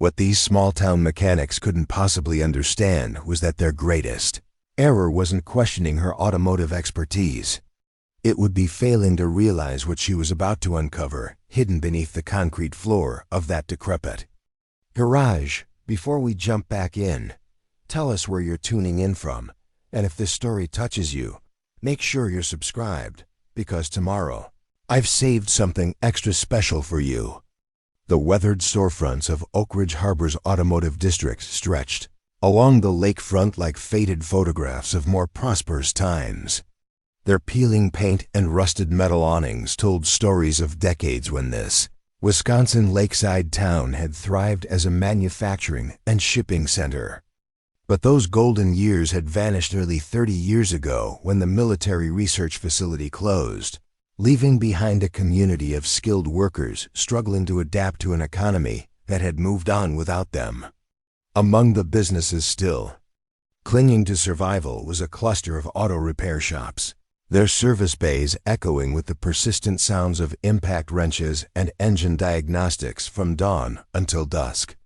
What these small-town mechanics couldn't possibly understand was that their greatest error wasn't questioning her automotive expertise. It would be failing to realize what she was about to uncover, hidden beneath the concrete floor of that decrepit garage. Before we jump back in, tell us where you're tuning in from, and if this story touches you, make sure you're subscribed, because tomorrow, I've saved something extra special for you. The weathered storefronts of Oakridge Harbor's automotive district stretched along the lakefront like faded photographs of more prosperous times. Their peeling paint and rusted metal awnings told stories of decades when this Wisconsin lakeside town had thrived as a manufacturing and shipping center. But those golden years had vanished nearly 30 years ago when the military research facility closed, leaving behind a community of skilled workers struggling to adapt to an economy that had moved on without them. Among the businesses still clinging to survival was a cluster of auto repair shops, their service bays echoing with the persistent sounds of impact wrenches and engine diagnostics from dawn until dusk.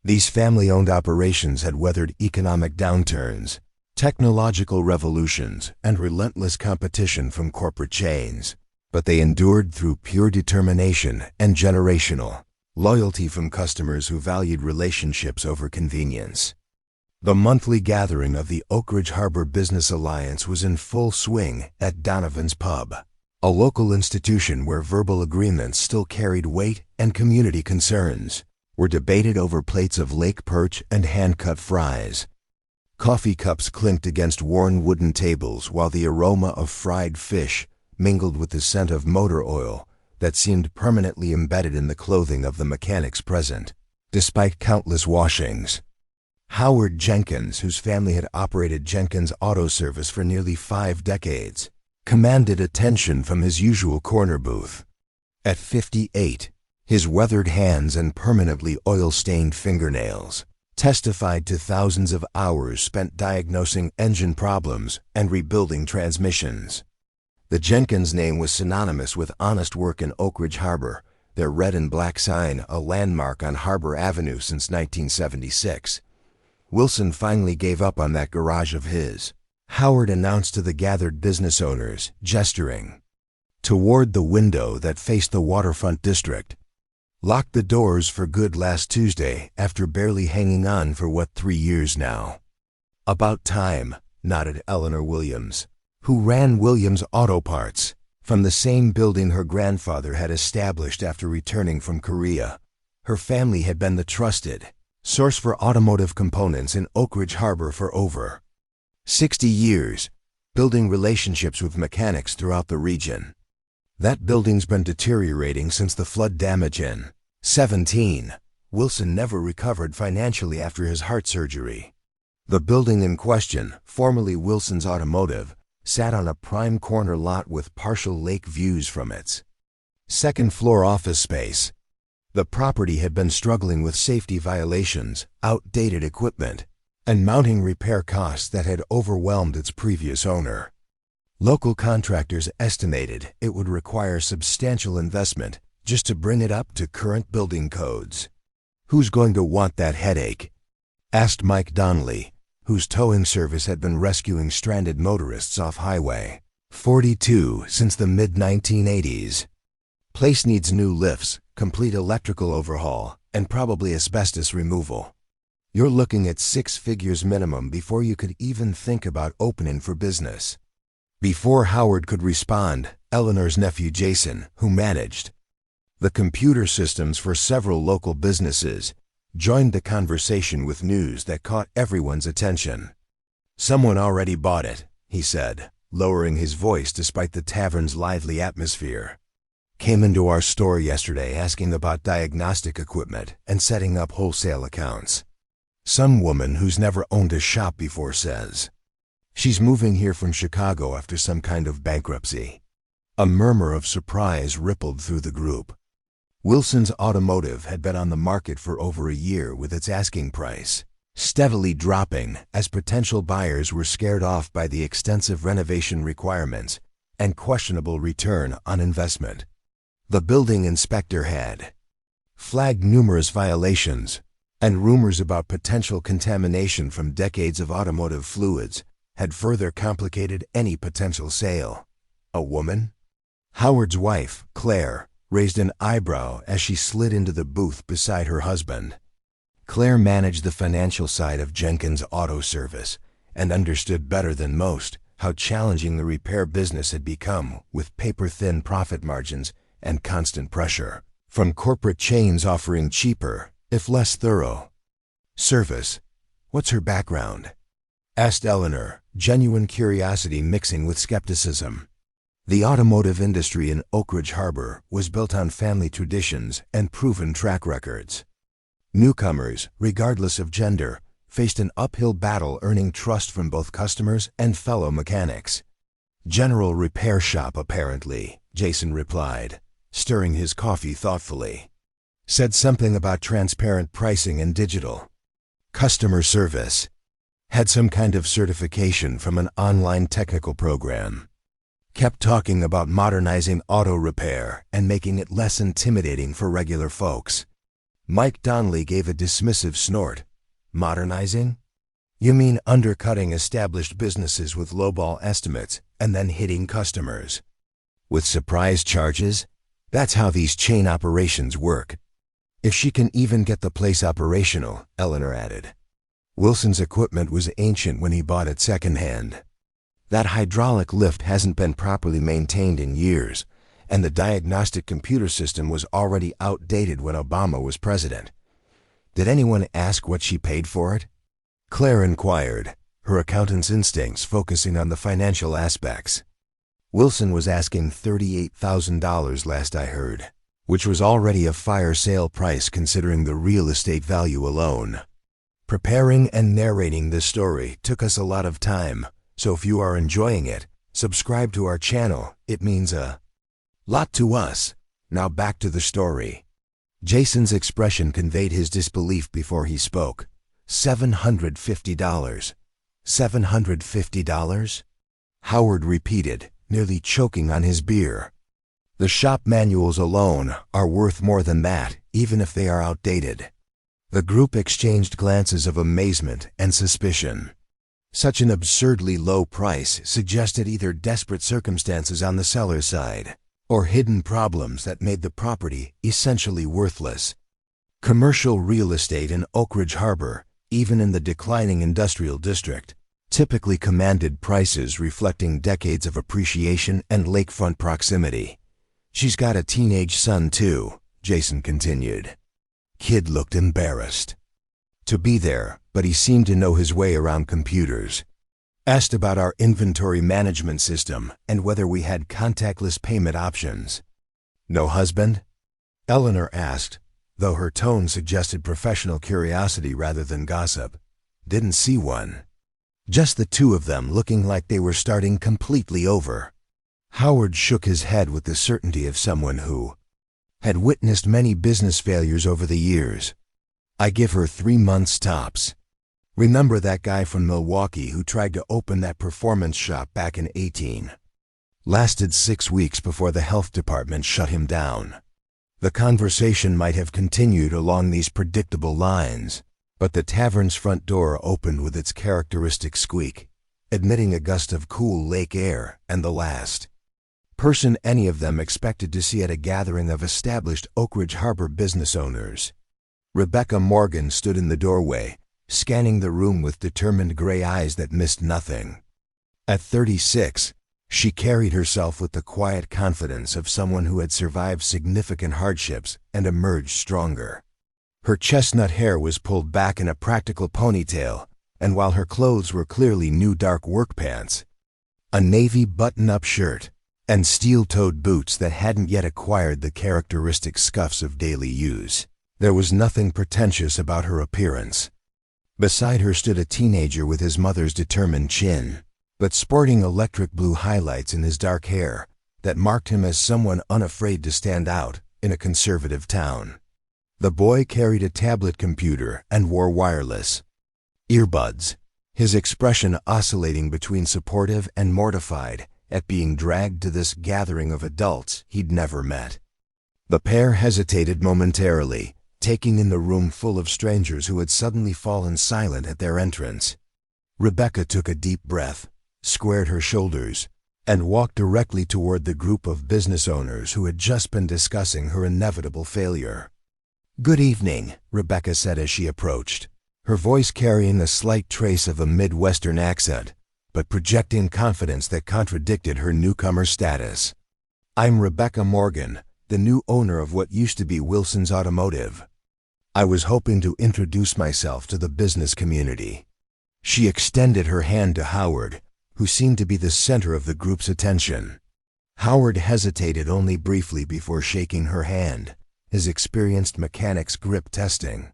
These family-owned operations had weathered economic downturns, technological revolutions, and relentless competition from corporate chains, but they endured through pure determination and generational loyalty from customers who valued relationships over convenience. The monthly gathering of the Oakridge Harbor Business Alliance was in full swing at Donovan's Pub, a local institution where verbal agreements still carried weight and community concerns were debated over plates of lake perch and hand-cut fries. Coffee cups clinked against worn wooden tables while the aroma of fried fish mingled with the scent of motor oil that seemed permanently embedded in the clothing of the mechanics present, despite countless washings. Howard Jenkins, whose family had operated Jenkins Auto Service for nearly 5 decades, commanded attention from his usual corner booth. At 58, his weathered hands and permanently oil-stained fingernails testified to thousands of hours spent diagnosing engine problems and rebuilding transmissions. The Jenkins name was synonymous with honest work in Oakridge Harbor, their red and black sign a landmark on Harbor Avenue since 1976. Wilson finally gave up on that garage of his, Howard announced to the gathered business owners, gesturing toward the window that faced the waterfront district. Locked the doors for good last Tuesday after barely hanging on for 3 years now. About time, nodded Eleanor Williams, who ran Williams Auto Parts, from the same building her grandfather had established after returning from Korea. Her family had been the trusted source for automotive components in Oakridge Harbor for over 60 years, building relationships with mechanics throughout the region. That building's been deteriorating since the flood damage in 17. Wilson never recovered financially after his heart surgery. The building in question, formerly Wilson's Automotive, sat on a prime corner lot with partial lake views from its second-floor office space. The property had been struggling with safety violations, outdated equipment, and mounting repair costs that had overwhelmed its previous owner. Local contractors estimated it would require substantial investment just to bring it up to current building codes. "Who's going to want that headache?" asked Mike Donnelly, whose towing service had been rescuing stranded motorists off Highway 42 since the mid-1980s. "Place needs new lifts, complete electrical overhaul, and probably asbestos removal. You're looking at 6 figures minimum before you could even think about opening for business." Before Howard could respond, Eleanor's nephew Jason, who managed the computer systems for several local businesses, joined the conversation with news that caught everyone's attention. "Someone already bought it," he said, lowering his voice despite the tavern's lively atmosphere. "Came into our store yesterday asking about diagnostic equipment and setting up wholesale accounts. Some woman who's never owned a shop before says she's moving here from Chicago after some kind of bankruptcy." A murmur of surprise rippled through the group. Wilson's Automotive had been on the market for over a year with its asking price steadily dropping as potential buyers were scared off by the extensive renovation requirements and questionable return on investment. The building inspector had flagged numerous violations, and rumors about potential contamination from decades of automotive fluids had further complicated any potential sale. A woman? Howard's wife, Claire, raised an eyebrow as she slid into the booth beside her husband. Claire managed the financial side of Jenkins Auto Service and understood better than most how challenging the repair business had become with paper-thin profit margins and constant pressure from corporate chains offering cheaper, if less thorough, service. "What's her background?" asked Eleanor, genuine curiosity mixing with skepticism. The automotive industry in Oakridge Harbor was built on family traditions and proven track records. Newcomers, regardless of gender, faced an uphill battle earning trust from both customers and fellow mechanics. "General repair shop, apparently," Jason replied, stirring his coffee thoughtfully. "Said something about transparent pricing and digital. Customer service. Had some kind of certification from an online technical program. Kept talking about modernizing auto repair and making it less intimidating for regular folks." Mike Donnelly gave a dismissive snort. "Modernizing? You mean undercutting established businesses with lowball estimates and then hitting customers with surprise charges? That's how these chain operations work." "If she can even get the place operational," Eleanor added. "Wilson's equipment was ancient when he bought it secondhand. That hydraulic lift hasn't been properly maintained in years, and the diagnostic computer system was already outdated when Obama was president. Did anyone ask what she paid for it?" Claire inquired, her accountant's instincts focusing on the financial aspects. "Wilson was asking $38,000 last I heard, which was already a fire sale price considering the real estate value alone." Preparing and narrating this story took us a lot of time, so if you are enjoying it, subscribe to our channel. It means a lot to us. Now back to the story. Jason's expression conveyed his disbelief before he spoke. $750. $750? Howard repeated, nearly choking on his beer. "The shop manuals alone are worth more than that, even if they are outdated." The group exchanged glances of amazement and suspicion. Such an absurdly low price suggested either desperate circumstances on the seller's side or hidden problems that made the property essentially worthless. Commercial real estate in Oakridge Harbor, even in the declining industrial district, typically commanded prices reflecting decades of appreciation and lakefront proximity. "She's got a teenage son too," Jason continued. Kid looked embarrassed to be there, but he seemed to know his way around computers. Asked about our inventory management system and whether we had contactless payment options. "No husband?" Eleanor asked, though her tone suggested professional curiosity rather than gossip. "Didn't see one. Just the two of them looking like they were starting completely over." Howard shook his head with the certainty of someone who had witnessed many business failures over the years. "I give her 3 months tops. Remember that guy from Milwaukee who tried to open that performance shop back in 18? Lasted 6 weeks before the health department shut him down." The conversation might have continued along these predictable lines, but the tavern's front door opened with its characteristic squeak, admitting a gust of cool lake air and the last person any of them expected to see at a gathering of established Oakridge Harbor business owners. Rebecca Morgan stood in the doorway, scanning the room with determined gray eyes that missed nothing. At 36, she carried herself with the quiet confidence of someone who had survived significant hardships and emerged stronger. Her chestnut hair was pulled back in a practical ponytail, and while her clothes were clearly new dark work pants, a navy button-up shirt, and steel-toed boots that hadn't yet acquired the characteristic scuffs of daily use, there was nothing pretentious about her appearance. Beside her stood a teenager with his mother's determined chin, but sporting electric blue highlights in his dark hair that marked him as someone unafraid to stand out in a conservative town. The boy carried a tablet computer and wore wireless earbuds, his expression oscillating between supportive and mortified at being dragged to this gathering of adults he'd never met. The pair hesitated momentarily, taking in the room full of strangers who had suddenly fallen silent at their entrance. Rebecca took a deep breath, squared her shoulders, and walked directly toward the group of business owners who had just been discussing her inevitable failure. "Good evening," Rebecca said as she approached, her voice carrying a slight trace of a Midwestern accent, but projecting confidence that contradicted her newcomer status. "I'm Rebecca Morgan, the new owner of what used to be Wilson's Automotive. I was hoping to introduce myself to the business community." She extended her hand to Howard, who seemed to be the center of the group's attention. Howard hesitated only briefly before shaking her hand, his experienced mechanic's grip testing.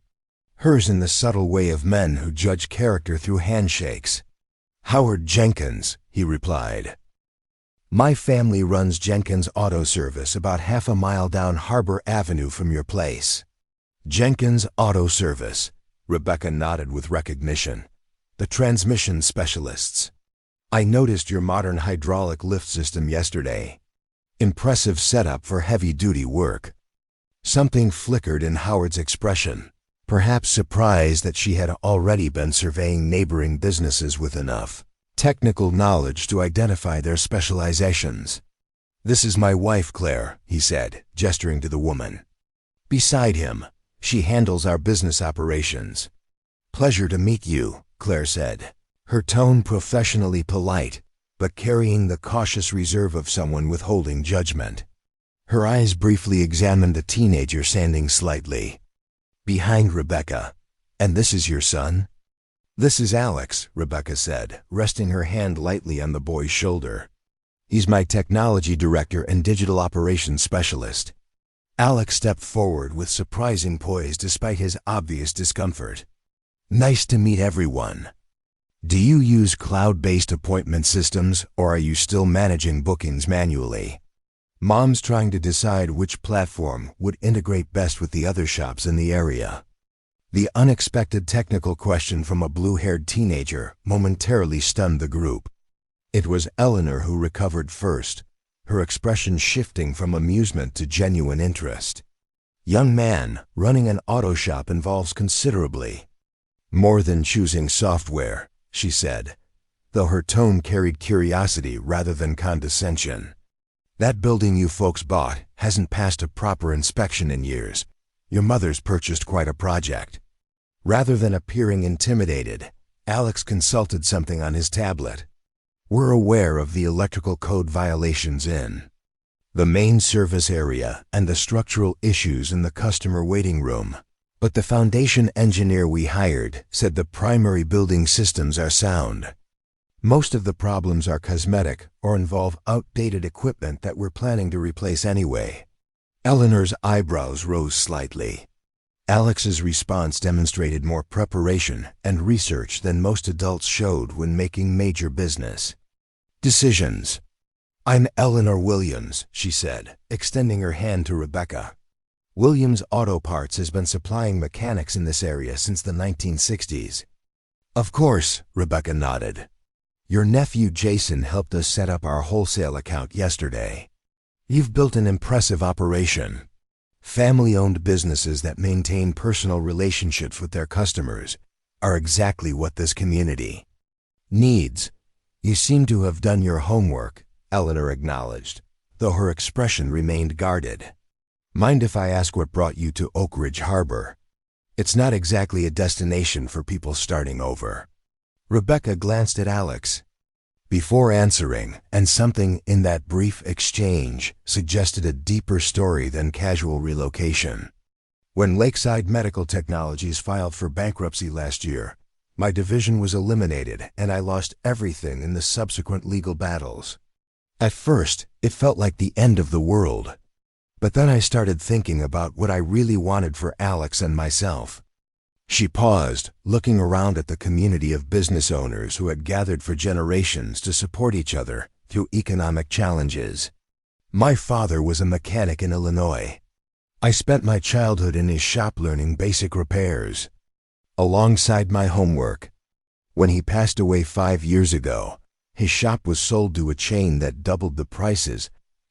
Hers in the subtle way of men who judge character through handshakes. "Howard Jenkins," he replied. "My family runs Jenkins Auto Service about half a mile down Harbor Avenue from your place." "Jenkins Auto Service," Rebecca nodded with recognition. "The transmission specialists. I noticed your modern hydraulic lift system yesterday. Impressive setup for heavy-duty work." Something flickered in Howard's expression, perhaps surprised that she had already been surveying neighboring businesses with enough technical knowledge to identify their specializations. "This is my wife, Claire," he said, gesturing to the woman. Beside him, "She handles our business operations." "Pleasure to meet you," Claire said, her tone professionally polite, but carrying the cautious reserve of someone withholding judgment. Her eyes briefly examined the teenager standing slightly behind Rebecca. "And this is your son?" "This is Alex," Rebecca said, resting her hand lightly on the boy's shoulder. "He's my technology director and digital operations specialist." Alex stepped forward with surprising poise despite his obvious discomfort. "Nice to meet everyone. Do you use cloud-based appointment systems, or are you still managing bookings manually?" Mom's trying to decide which platform would integrate best with the other shops in the area. The unexpected technical question from a blue-haired teenager momentarily stunned the group. It was Eleanor who recovered first, her expression shifting from amusement to genuine interest. "Young man, running an auto shop involves considerably more than choosing software," she said, though her tone carried curiosity rather than condescension. "That building you folks bought hasn't passed a proper inspection in years. Your mother's purchased quite a project." Rather than appearing intimidated, Alex consulted something on his tablet. "We're aware of the electrical code violations in the main service area and the structural issues in the customer waiting room. But the foundation engineer we hired said the primary building systems are sound. Most of the problems are cosmetic or involve outdated equipment that we're planning to replace anyway." Eleanor's eyebrows rose slightly. Alex's response demonstrated more preparation and research than most adults showed when making major business decisions. "I'm Eleanor Williams," she said, extending her hand to Rebecca. "Williams Auto Parts has been supplying mechanics in this area since the 1960s. "Of course," Rebecca nodded. "Your nephew Jason helped us set up our wholesale account yesterday. You've built an impressive operation." Family-owned businesses that maintain personal relationships with their customers are exactly what this community needs. "You seem to have done your homework," Eleanor acknowledged, though her expression remained guarded. "Mind if I ask what brought you to Oakridge Harbor? It's not exactly a destination for people starting over." Rebecca glanced at Alex before answering, and something in that brief exchange suggested a deeper story than casual relocation. "When Lakeside Medical Technologies filed for bankruptcy last year, my division was eliminated and I lost everything in the subsequent legal battles. At first, it felt like the end of the world. But then I started thinking about what I really wanted for Alex and myself." She paused, looking around at the community of business owners who had gathered for generations to support each other through economic challenges. "My father was a mechanic in Illinois. I spent my childhood in his shop learning basic repairs alongside my homework. When he passed away 5 years ago, his shop was sold to a chain that doubled the prices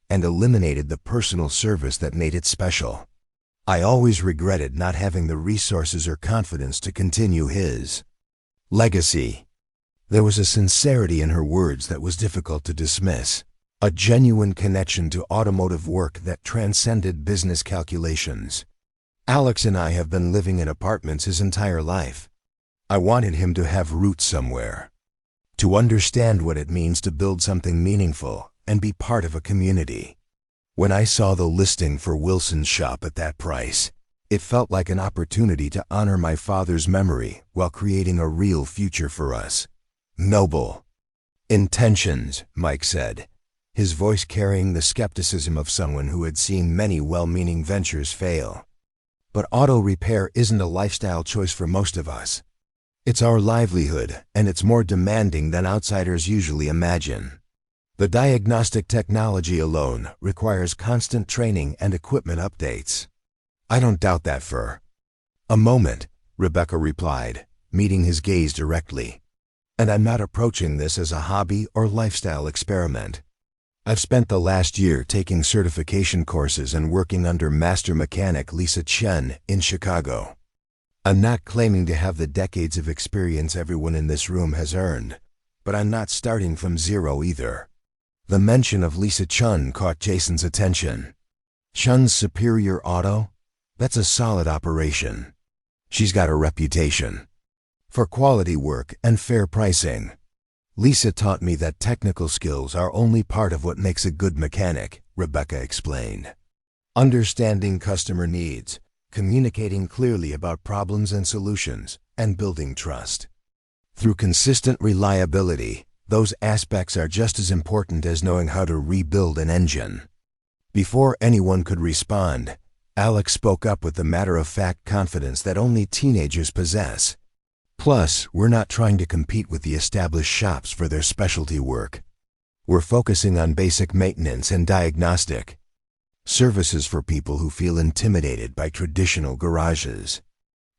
and eliminated the personal service that made it special. I always regretted not having the resources or confidence to continue his legacy. There was a sincerity in her words that was difficult to dismiss, a genuine connection to automotive work that transcended business calculations. Alex and I have been living in apartments his entire life. I wanted him to have roots somewhere, to understand what it means to build something meaningful and be part of a community. When I saw the listing for Wilson's shop at that price, it felt like an opportunity to honor my father's memory while creating a real future for us. Noble intentions, Mike said, his voice carrying the skepticism of someone who had seen many well-meaning ventures fail. But auto repair isn't a lifestyle choice for most of us. It's our livelihood, and it's more demanding than outsiders usually imagine. The diagnostic technology alone requires constant training and equipment updates. I don't doubt that for a moment, Rebecca replied, meeting his gaze directly. And I'm not approaching this as a hobby or lifestyle experiment. I've spent the last year taking certification courses and working under master mechanic Lisa Chen in Chicago. I'm not claiming to have the decades of experience everyone in this room has earned, but I'm not starting from zero either. The mention of Lisa Chen caught Jason's attention. Chen's Superior Auto? That's a solid operation. She's got a reputation for quality work and fair pricing. Lisa taught me that technical skills are only part of what makes a good mechanic, Rebecca explained. Understanding customer needs, communicating clearly about problems and solutions, and building trust. Through consistent reliability, those aspects are just as important as knowing how to rebuild an engine. Before anyone could respond, Alex spoke up with the matter-of-fact confidence that only teenagers possess. Plus, we're not trying to compete with the established shops for their specialty work. We're focusing on basic maintenance and diagnostic services for people who feel intimidated by traditional garages.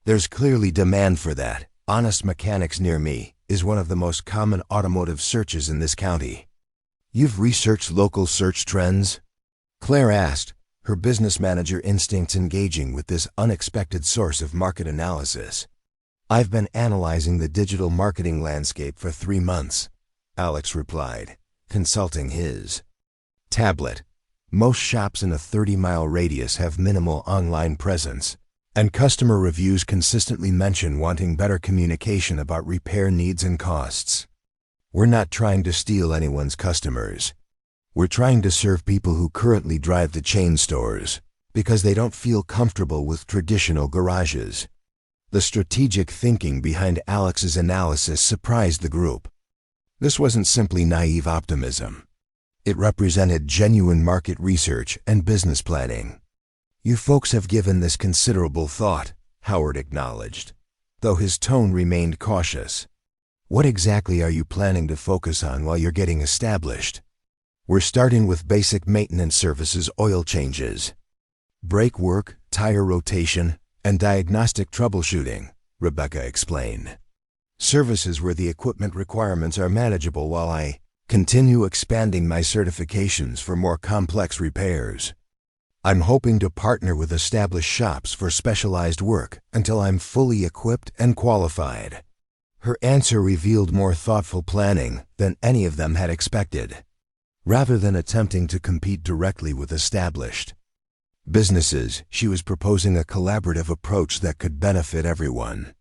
There's clearly demand for that. Honest Mechanics Near Me is one of the most common automotive searches in this county. You've researched local search trends? Claire asked, her business manager instincts engaging with this unexpected source of market analysis. I've been analyzing the digital marketing landscape for 3 months, Alex replied, consulting his tablet. Most shops in a 30-mile radius have minimal online presence, and customer reviews consistently mention wanting better communication about repair needs and costs. We're not trying to steal anyone's customers. We're trying to serve people who currently drive the chain stores because they don't feel comfortable with traditional garages. The strategic thinking behind Alex's analysis surprised the group. This wasn't simply naive optimism. It represented genuine market research and business planning. You folks have given this considerable thought, Howard acknowledged, though his tone remained cautious. What exactly are you planning to focus on while you're getting established? We're starting with basic maintenance services, oil changes, brake work, tire rotation, and diagnostic troubleshooting, Rebecca explained. Services where the equipment requirements are manageable while I continue expanding my certifications for more complex repairs. I'm hoping to partner with established shops for specialized work until I'm fully equipped and qualified. Her answer revealed more thoughtful planning than any of them had expected. Rather than attempting to compete directly with established businesses, she was proposing a collaborative approach that could benefit everyone.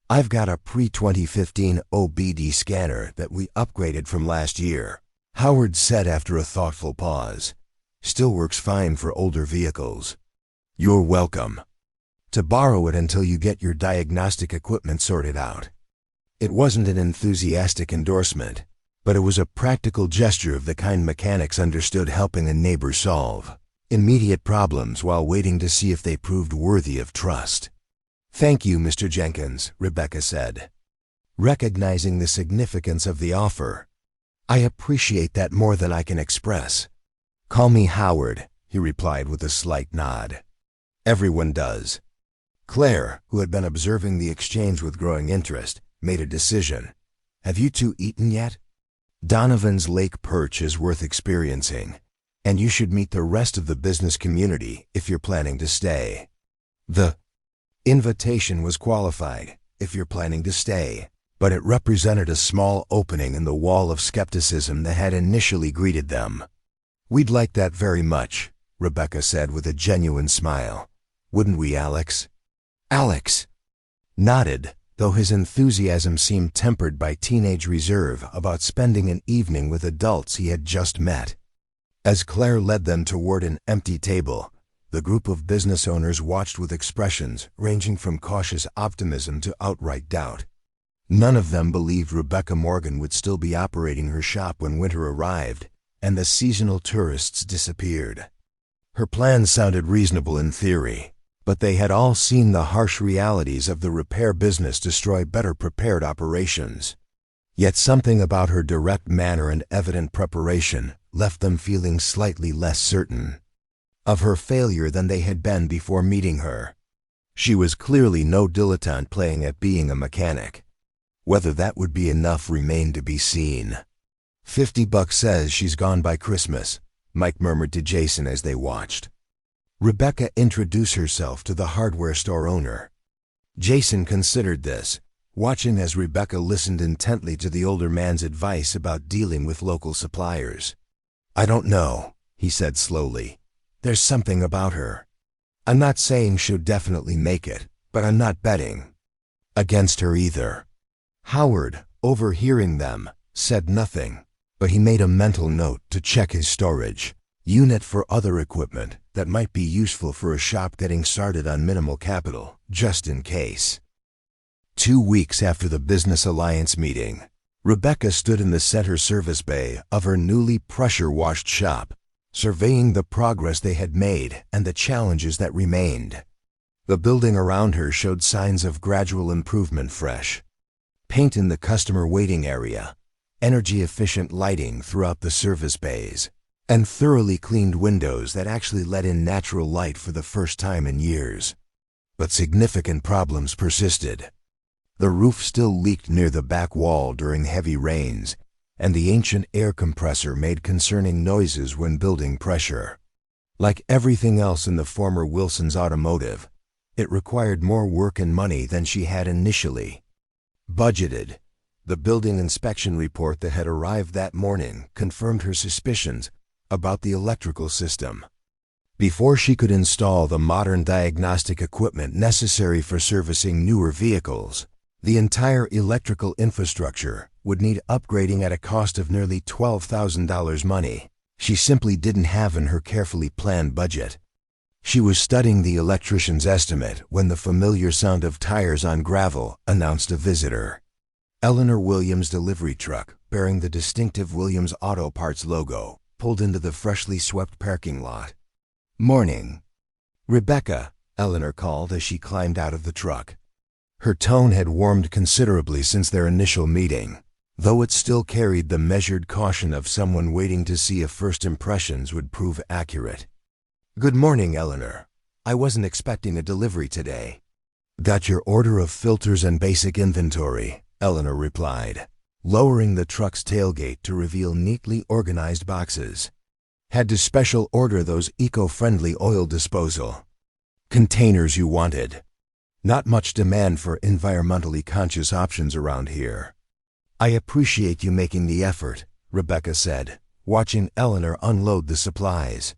I've got a pre-2015 OBD scanner that we upgraded from last year, Howard said after a thoughtful pause. Still works fine for older vehicles. You're welcome to borrow it until you get your diagnostic equipment sorted out. It wasn't an enthusiastic endorsement, but it was a practical gesture of the kind mechanics understood helping a neighbor solve immediate problems while waiting to see if they proved worthy of trust. Thank you, Mr. Jenkins, Rebecca said, recognizing the significance of the offer. I appreciate that more than I can express. Call me Howard, he replied with a slight nod. Everyone does. Claire, who had been observing the exchange with growing interest, made a decision. Have you two eaten yet? Donovan's lake perch is worth experiencing, and you should meet the rest of the business community if you're planning to stay. The invitation was qualified, if you're planning to stay, but it represented a small opening in the wall of skepticism that had initially greeted them. "We'd like that very much," Rebecca said with a genuine smile. "Wouldn't we, Alex?" Alex nodded, though his enthusiasm seemed tempered by teenage reserve about spending an evening with adults he had just met. As Claire led them toward an empty table, the group of business owners watched with expressions ranging from cautious optimism to outright doubt. None of them believed Rebecca Morgan would still be operating her shop when winter arrived and the seasonal tourists disappeared. Her plan sounded reasonable in theory, but they had all seen the harsh realities of the repair business destroy better prepared operations. Yet something about her direct manner and evident preparation left them feeling slightly less certain of her failure than they had been before meeting her. She was clearly no dilettante playing at being a mechanic. Whether that would be enough remained to be seen. $50 says she's gone by Christmas, Mike murmured to Jason as they watched. Rebecca introduced herself to the hardware store owner. Jason considered this, watching as Rebecca listened intently to the older man's advice about dealing with local suppliers. "I don't know," he said slowly. "There's something about her. I'm not saying she'll definitely make it, but I'm not betting against her either." Howard, overhearing them, said nothing, but he made a mental note to check his storage unit for other equipment that might be useful for a shop getting started on minimal capital, just in case. 2 weeks after the Business Alliance meeting, Rebecca stood in the center service bay of her newly pressure-washed shop, surveying the progress they had made and the challenges that remained. The building around her showed signs of gradual improvement. Fresh paint in the customer waiting area, energy-efficient lighting throughout the service bays, and thoroughly cleaned windows that actually let in natural light for the first time in years. But significant problems persisted. The roof still leaked near the back wall during heavy rains, and the ancient air compressor made concerning noises when building pressure. Like everything else in the former Wilson's Automotive, it required more work and money than she had initially budgeted. The building inspection report that had arrived that morning confirmed her suspicions about the electrical system. Before she could install the modern diagnostic equipment necessary for servicing newer vehicles, the entire electrical infrastructure would need upgrading at a cost of nearly $12,000 money she simply didn't have in her carefully planned budget. She was studying the electrician's estimate when the familiar sound of tires on gravel announced a visitor. Eleanor Williams' delivery truck, bearing the distinctive Williams Auto Parts logo, pulled into the freshly swept parking lot. "Morning, Rebecca," Eleanor called as she climbed out of the truck. Her tone had warmed considerably since their initial meeting, though it still carried the measured caution of someone waiting to see if first impressions would prove accurate. "Good morning, Eleanor. I wasn't expecting a delivery today." "Got your order of filters and basic inventory," Eleanor replied, lowering the truck's tailgate to reveal neatly organized boxes. "Had to special order those eco-friendly oil disposal containers you wanted. Not much demand for environmentally conscious options around here." "I appreciate you making the effort," Rebecca said, watching Eleanor unload the supplies.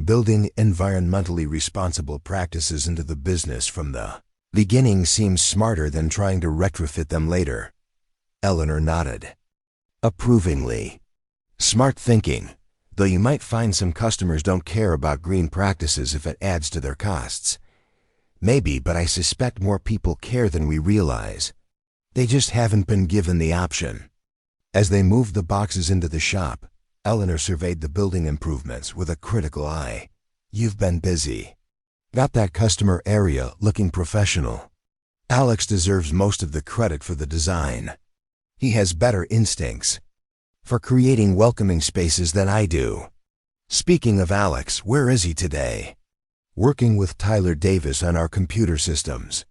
Building environmentally responsible practices into the business from the beginning seems smarter than trying to retrofit them later. Eleanor nodded approvingly. "Smart thinking, though you might find some customers don't care about green practices if it adds to their costs. Maybe, but I suspect more people care than we realize. They just haven't been given the option." As they moved the boxes into the shop, Eleanor surveyed the building improvements with a critical eye. "You've been busy. Got that customer area looking professional. Alex deserves most of the credit for the design. He has better instincts for creating welcoming spaces than I do." "Speaking of Alex, where is he today?" "Working with Tyler Davis on our computer systems.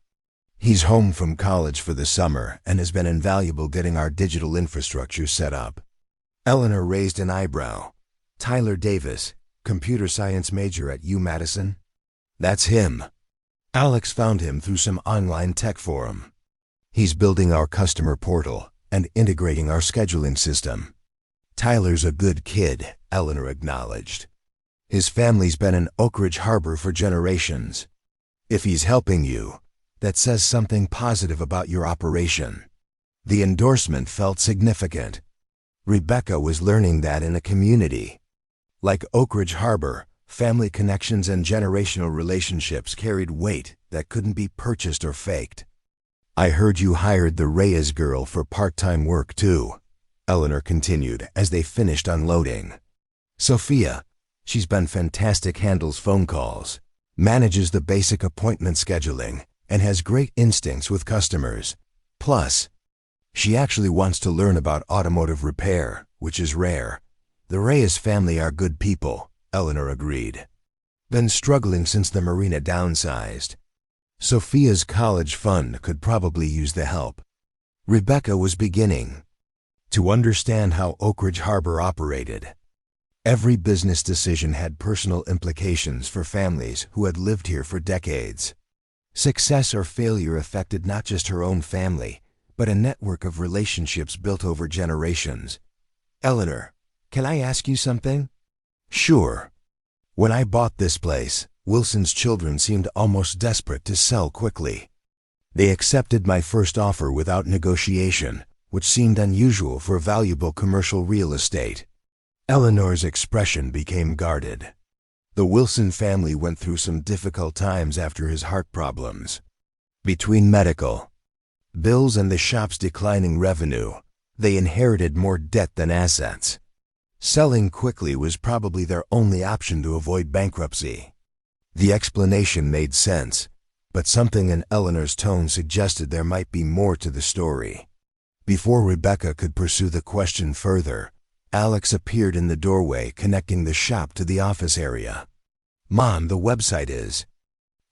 He's home from college for the summer and has been invaluable getting our digital infrastructure set up." Eleanor raised an eyebrow. "Tyler Davis, computer science major at UMadison?" "That's him." Alex found him through some online tech forum. He's building our customer portal and integrating our scheduling system. Tyler's a good kid, Eleanor acknowledged. His family's been in Oakridge Harbor for generations. If he's helping you, that says something positive about your operation. The endorsement felt significant. Rebecca was learning that in a community like Oakridge Harbor, family connections and generational relationships carried weight that couldn't be purchased or faked. I heard you hired the Reyes girl for part-time work too, Eleanor continued as they finished unloading. Sophia, she's been fantastic, handles phone calls, manages the basic appointment scheduling, and has great instincts with customers. Plus, she actually wants to learn about automotive repair, which is rare. The Reyes family are good people, Eleanor agreed. Been struggling since the marina downsized. Sophia's college fund could probably use the help. Rebecca was beginning to understand how Oakridge Harbor operated. Every business decision had personal implications for families who had lived here for decades. Success or failure affected not just her own family, but a network of relationships built over generations. Eleanor, can I ask you something? Sure. When I bought this place, Wilson's children seemed almost desperate to sell quickly. They accepted my first offer without negotiation, which seemed unusual for valuable commercial real estate. Eleanor's expression became guarded. The Wilson family went through some difficult times after his heart problems. Between medical bills and the shop's declining revenue, they inherited more debt than assets. Selling quickly was probably their only option to avoid bankruptcy. The explanation made sense, but something in Eleanor's tone suggested there might be more to the story. Before Rebecca could pursue the question further, Alex appeared in the doorway connecting the shop to the office area. Mom, the website is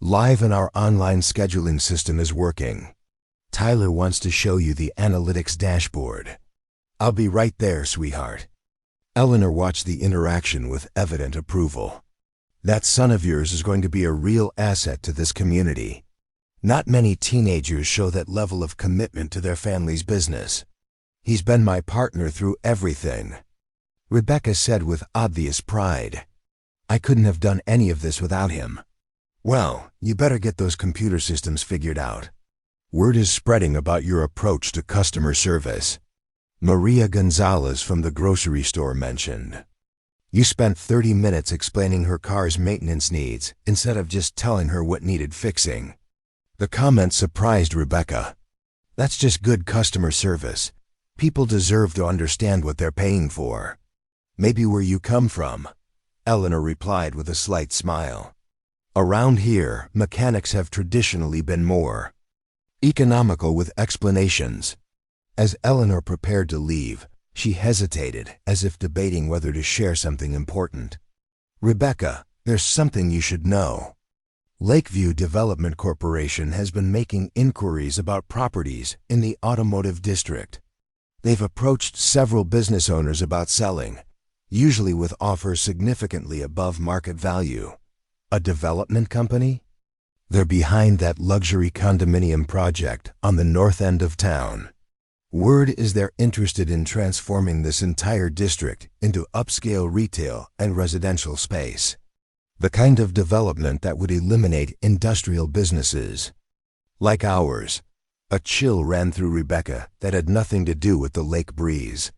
live and our online scheduling system is working. Tyler wants to show you the analytics dashboard. I'll be right there, sweetheart. Eleanor watched the interaction with evident approval. That son of yours is going to be a real asset to this community. Not many teenagers show that level of commitment to their family's business. He's been my partner through everything, Rebecca said with obvious pride. I couldn't have done any of this without him. Well, you better get those computer systems figured out. Word is spreading about your approach to customer service. Maria Gonzalez from the grocery store mentioned. You spent 30 minutes explaining her car's maintenance needs instead of just telling her what needed fixing. The comment surprised Rebecca. That's just good customer service. People deserve to understand what they're paying for. Maybe where you come from, Eleanor replied with a slight smile. Around here, mechanics have traditionally been more economical with explanations. As Eleanor prepared to leave, she hesitated, as if debating whether to share something important. Rebecca, there's something you should know. Lakeview Development Corporation has been making inquiries about properties in the automotive district. They've approached several business owners about selling, usually with offers significantly above market value. A development company? They're behind that luxury condominium project on the north end of town. Word is they're interested in transforming this entire district into upscale retail and residential space. The kind of development that would eliminate industrial businesses like ours. A chill ran through Rebecca that had nothing to do with the lake breeze.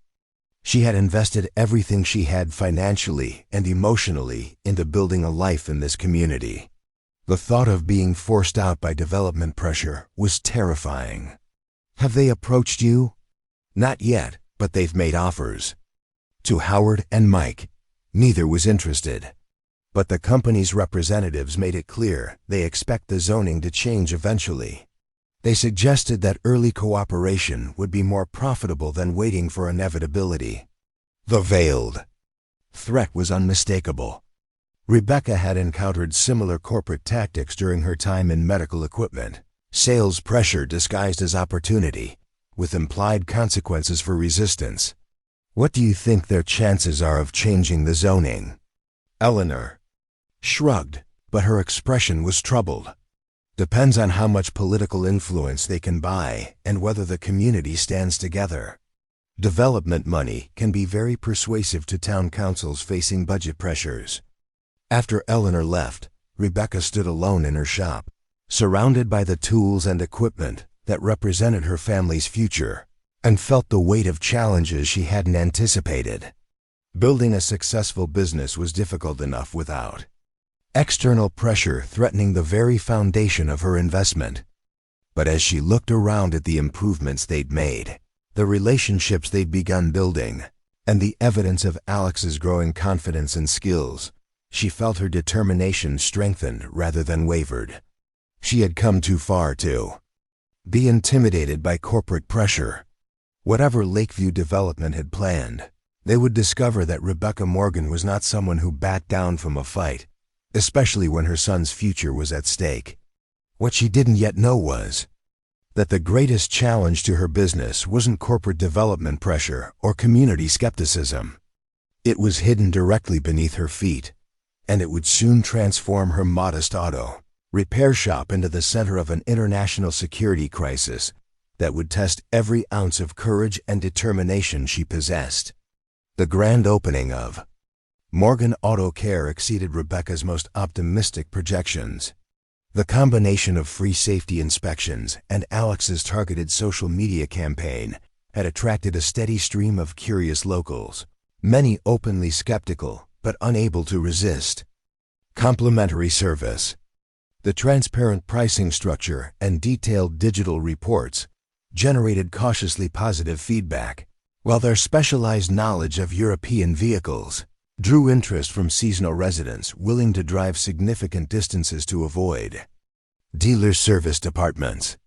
She had invested everything she had financially and emotionally into building a life in this community. The thought of being forced out by development pressure was terrifying. Have they approached you? Not yet, but they've made offers. To Howard and Mike, neither was interested. But the company's representatives made it clear they expect the zoning to change eventually. They suggested that early cooperation would be more profitable than waiting for inevitability. The veiled threat was unmistakable. Rebecca had encountered similar corporate tactics during her time in medical equipment. Sales pressure disguised as opportunity, with implied consequences for resistance. What do you think their chances are of changing the zoning? Eleanor shrugged, but her expression was troubled. Depends on how much political influence they can buy and whether the community stands together. Development money can be very persuasive to town councils facing budget pressures. After Eleanor left, Rebecca stood alone in her shop, surrounded by the tools and equipment that represented her family's future, and felt the weight of challenges she hadn't anticipated. Building a successful business was difficult enough without external pressure threatening the very foundation of her investment. But as she looked around at the improvements they'd made, the relationships they'd begun building, and the evidence of Alex's growing confidence and skills, she felt her determination strengthened rather than wavered. She had come too far to be intimidated by corporate pressure. Whatever Lakeview Development had planned, they would discover that Rebecca Morgan was not someone who backed down from a fight, especially when her son's future was at stake. What she didn't yet know was that the greatest challenge to her business wasn't corporate development pressure or community skepticism. It was hidden directly beneath her feet, and it would soon transform her modest auto repair shop into the center of an international security crisis that would test every ounce of courage and determination she possessed. The grand opening of Morgan Auto Care exceeded Rebecca's most optimistic projections. The combination of free safety inspections and Alex's targeted social media campaign had attracted a steady stream of curious locals, many openly skeptical but unable to resist. Complimentary service. The transparent pricing structure and detailed digital reports generated cautiously positive feedback, while their specialized knowledge of European vehicles drew interest from seasonal residents willing to drive significant distances to avoid dealer service departments.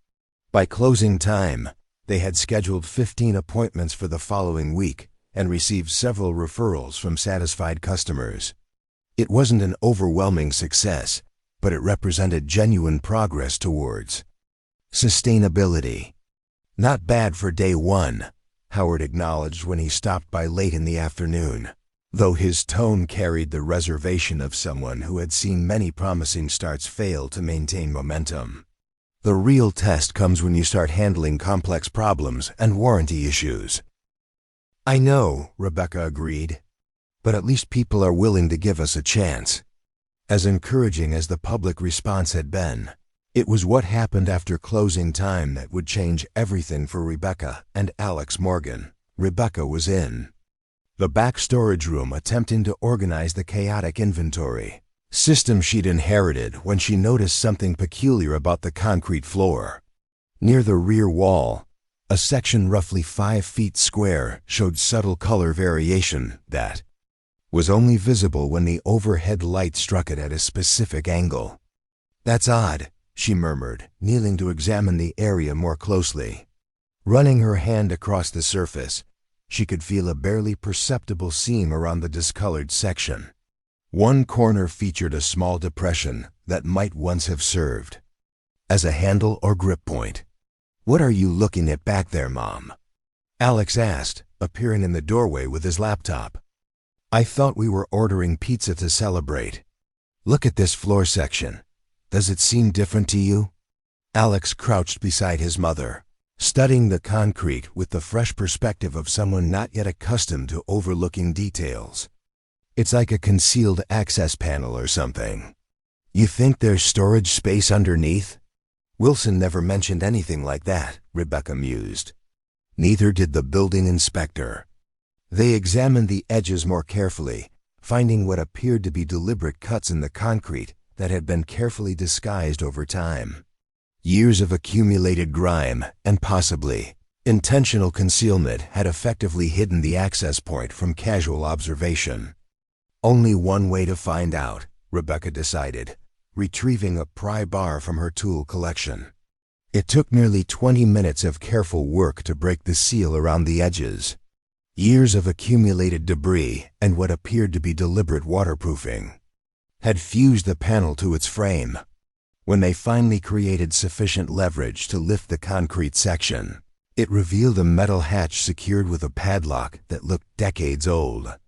By closing time, they had scheduled 15 appointments for the following week and received several referrals from satisfied customers. It wasn't an overwhelming success, but it represented genuine progress towards sustainability. Not bad for day one, Howard acknowledged when he stopped by late in the afternoon, though his tone carried the reservation of someone who had seen many promising starts fail to maintain momentum. The real test comes when you start handling complex problems and warranty issues. I know, Rebecca agreed, but at least people are willing to give us a chance. As encouraging as the public response had been, it was what happened after closing time that would change everything for Rebecca and Alex Morgan. Rebecca was in the back storage room attempting to organize the chaotic inventory system she'd inherited when she noticed something peculiar about the concrete floor. Near the rear wall, a section roughly 5 feet square showed subtle color variation that was only visible when the overhead light struck it at a specific angle. That's odd, she murmured, kneeling to examine the area more closely. Running her hand across the surface, she could feel a barely perceptible seam around the discolored section. One corner featured a small depression that might once have served as a handle or grip point. "What are you looking at back there, Mom?" Alex asked, appearing in the doorway with his laptop. "I thought we were ordering pizza to celebrate. Look at this floor section. Does it seem different to you?" Alex crouched beside his mother, studying the concrete with the fresh perspective of someone not yet accustomed to overlooking details. "It's like a concealed access panel or something. You think there's storage space underneath?" "Wilson never mentioned anything like that," Rebecca mused. Neither did the building inspector. They examined the edges more carefully, finding what appeared to be deliberate cuts in the concrete that had been carefully disguised over time. Years of accumulated grime and possibly intentional concealment had effectively hidden the access point from casual observation. Only one way to find out, Rebecca decided, retrieving a pry bar from her tool collection. It took nearly 20 minutes of careful work to break the seal around the edges. Years of accumulated debris and what appeared to be deliberate waterproofing had fused the panel to its frame. When they finally created sufficient leverage to lift the concrete section, it revealed a metal hatch secured with a padlock that looked decades old.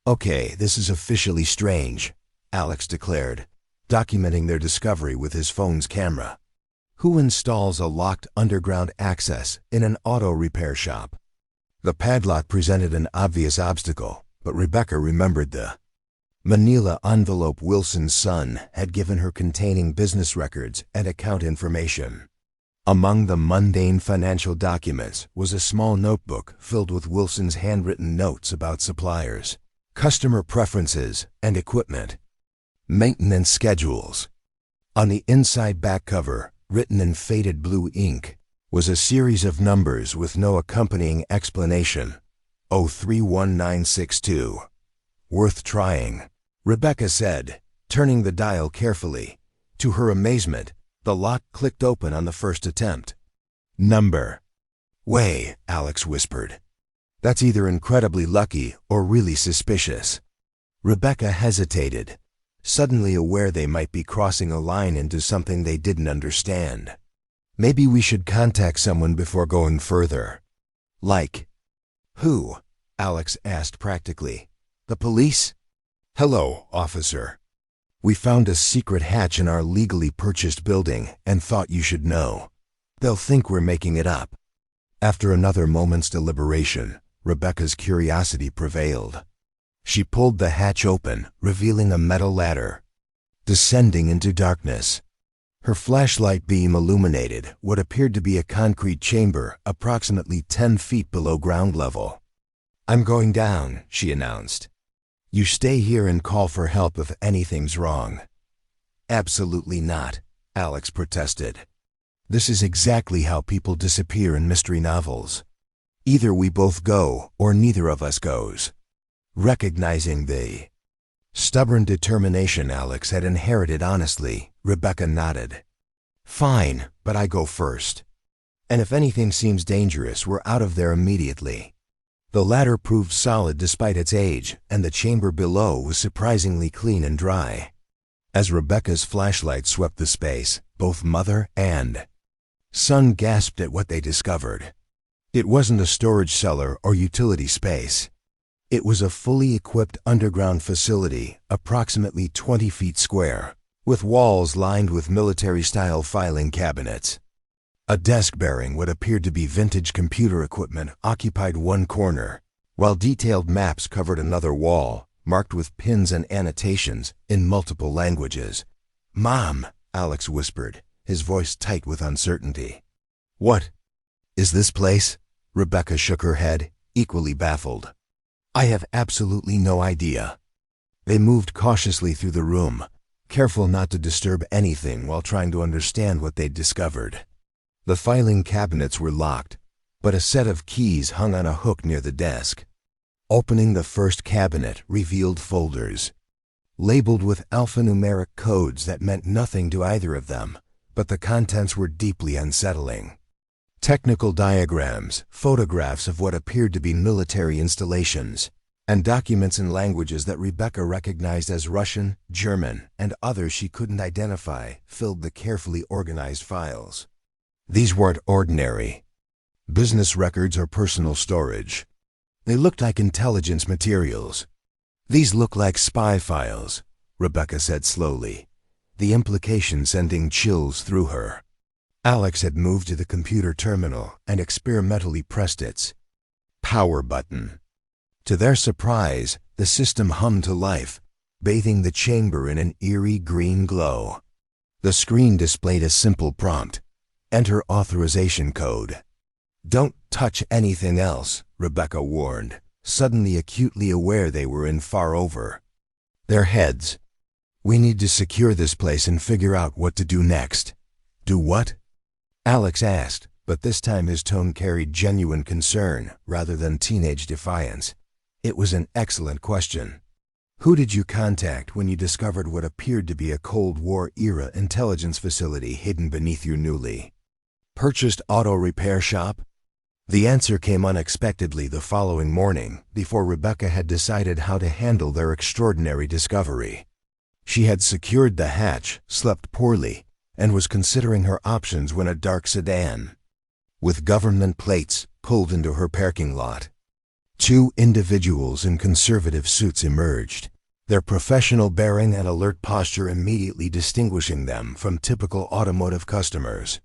"Okay, this is officially strange," Alex declared, documenting their discovery with his phone's camera. Who installs a locked underground access in an auto repair shop? The padlock presented an obvious obstacle, but Rebecca remembered the manila envelope Wilson's son had given her containing business records and account information. Among the mundane financial documents was a small notebook filled with Wilson's handwritten notes about suppliers, customer preferences, and equipment. Maintenance schedules. On the inside back cover, written in faded blue ink, was a series of numbers with no accompanying explanation. 031962. Worth trying, Rebecca said, turning the dial carefully. To her amazement, the lock clicked open on the first attempt. Number. Way, Alex whispered. That's either incredibly lucky or really suspicious. Rebecca hesitated, suddenly aware they might be crossing a line into something they didn't understand. Maybe we should contact someone before going further. Like who? Alex asked practically. The police? Hello, officer. We found a secret hatch in our legally purchased building and thought you should know. They'll think we're making it up. After another moment's deliberation, Rebecca's curiosity prevailed. She pulled the hatch open, revealing a metal ladder. Descending into darkness, her flashlight beam illuminated what appeared to be a concrete chamber approximately 10 feet below ground level. I'm going down, she announced. You stay here and call for help if anything's wrong. Absolutely not, Alex protested. This is exactly how people disappear in mystery novels. Either we both go or neither of us goes. Recognizing the stubborn determination Alex had inherited honestly, Rebecca nodded. Fine, but I go first. And if anything seems dangerous, we're out of there immediately. The ladder proved solid despite its age, and the chamber below was surprisingly clean and dry. As Rebecca's flashlight swept the space, both mother and son gasped at what they discovered. It wasn't a storage cellar or utility space. It was a fully equipped underground facility, approximately 20 feet square, with walls lined with military-style filing cabinets. A desk bearing what appeared to be vintage computer equipment occupied one corner, while detailed maps covered another wall, marked with pins and annotations in multiple languages. Mom, Alex whispered, his voice tight with uncertainty. What? Is this place? Rebecca shook her head, equally baffled. I have absolutely no idea. They moved cautiously through the room, careful not to disturb anything while trying to understand what they'd discovered. The filing cabinets were locked, but a set of keys hung on a hook near the desk. Opening the first cabinet revealed folders, labeled with alphanumeric codes that meant nothing to either of them, but the contents were deeply unsettling. Technical diagrams, photographs of what appeared to be military installations, and documents in languages that Rebecca recognized as Russian, German, and others she couldn't identify filled the carefully organized files. These weren't ordinary business records or personal storage. They looked like intelligence materials. These look like spy files, Rebecca said slowly, the implication sending chills through her. Alex had moved to the computer terminal and experimentally pressed its power button. To their surprise, the system hummed to life, bathing the chamber in an eerie green glow. The screen displayed a simple prompt. Enter authorization code. Don't touch anything else, Rebecca warned, suddenly acutely aware they were in far over their heads. We need to secure this place and figure out what to do next. Do what? Alex asked, but this time his tone carried genuine concern rather than teenage defiance. It was an excellent question. Who did you contact when you discovered what appeared to be a Cold War-era intelligence facility hidden beneath your newly purchased auto repair shop? The answer came unexpectedly the following morning, before Rebecca had decided how to handle their extraordinary discovery. She had secured the hatch, slept poorly, and was considering her options when a dark sedan, with government plates, pulled into her parking lot. Two individuals in conservative suits emerged, their professional bearing and alert posture immediately distinguishing them from typical automotive customers.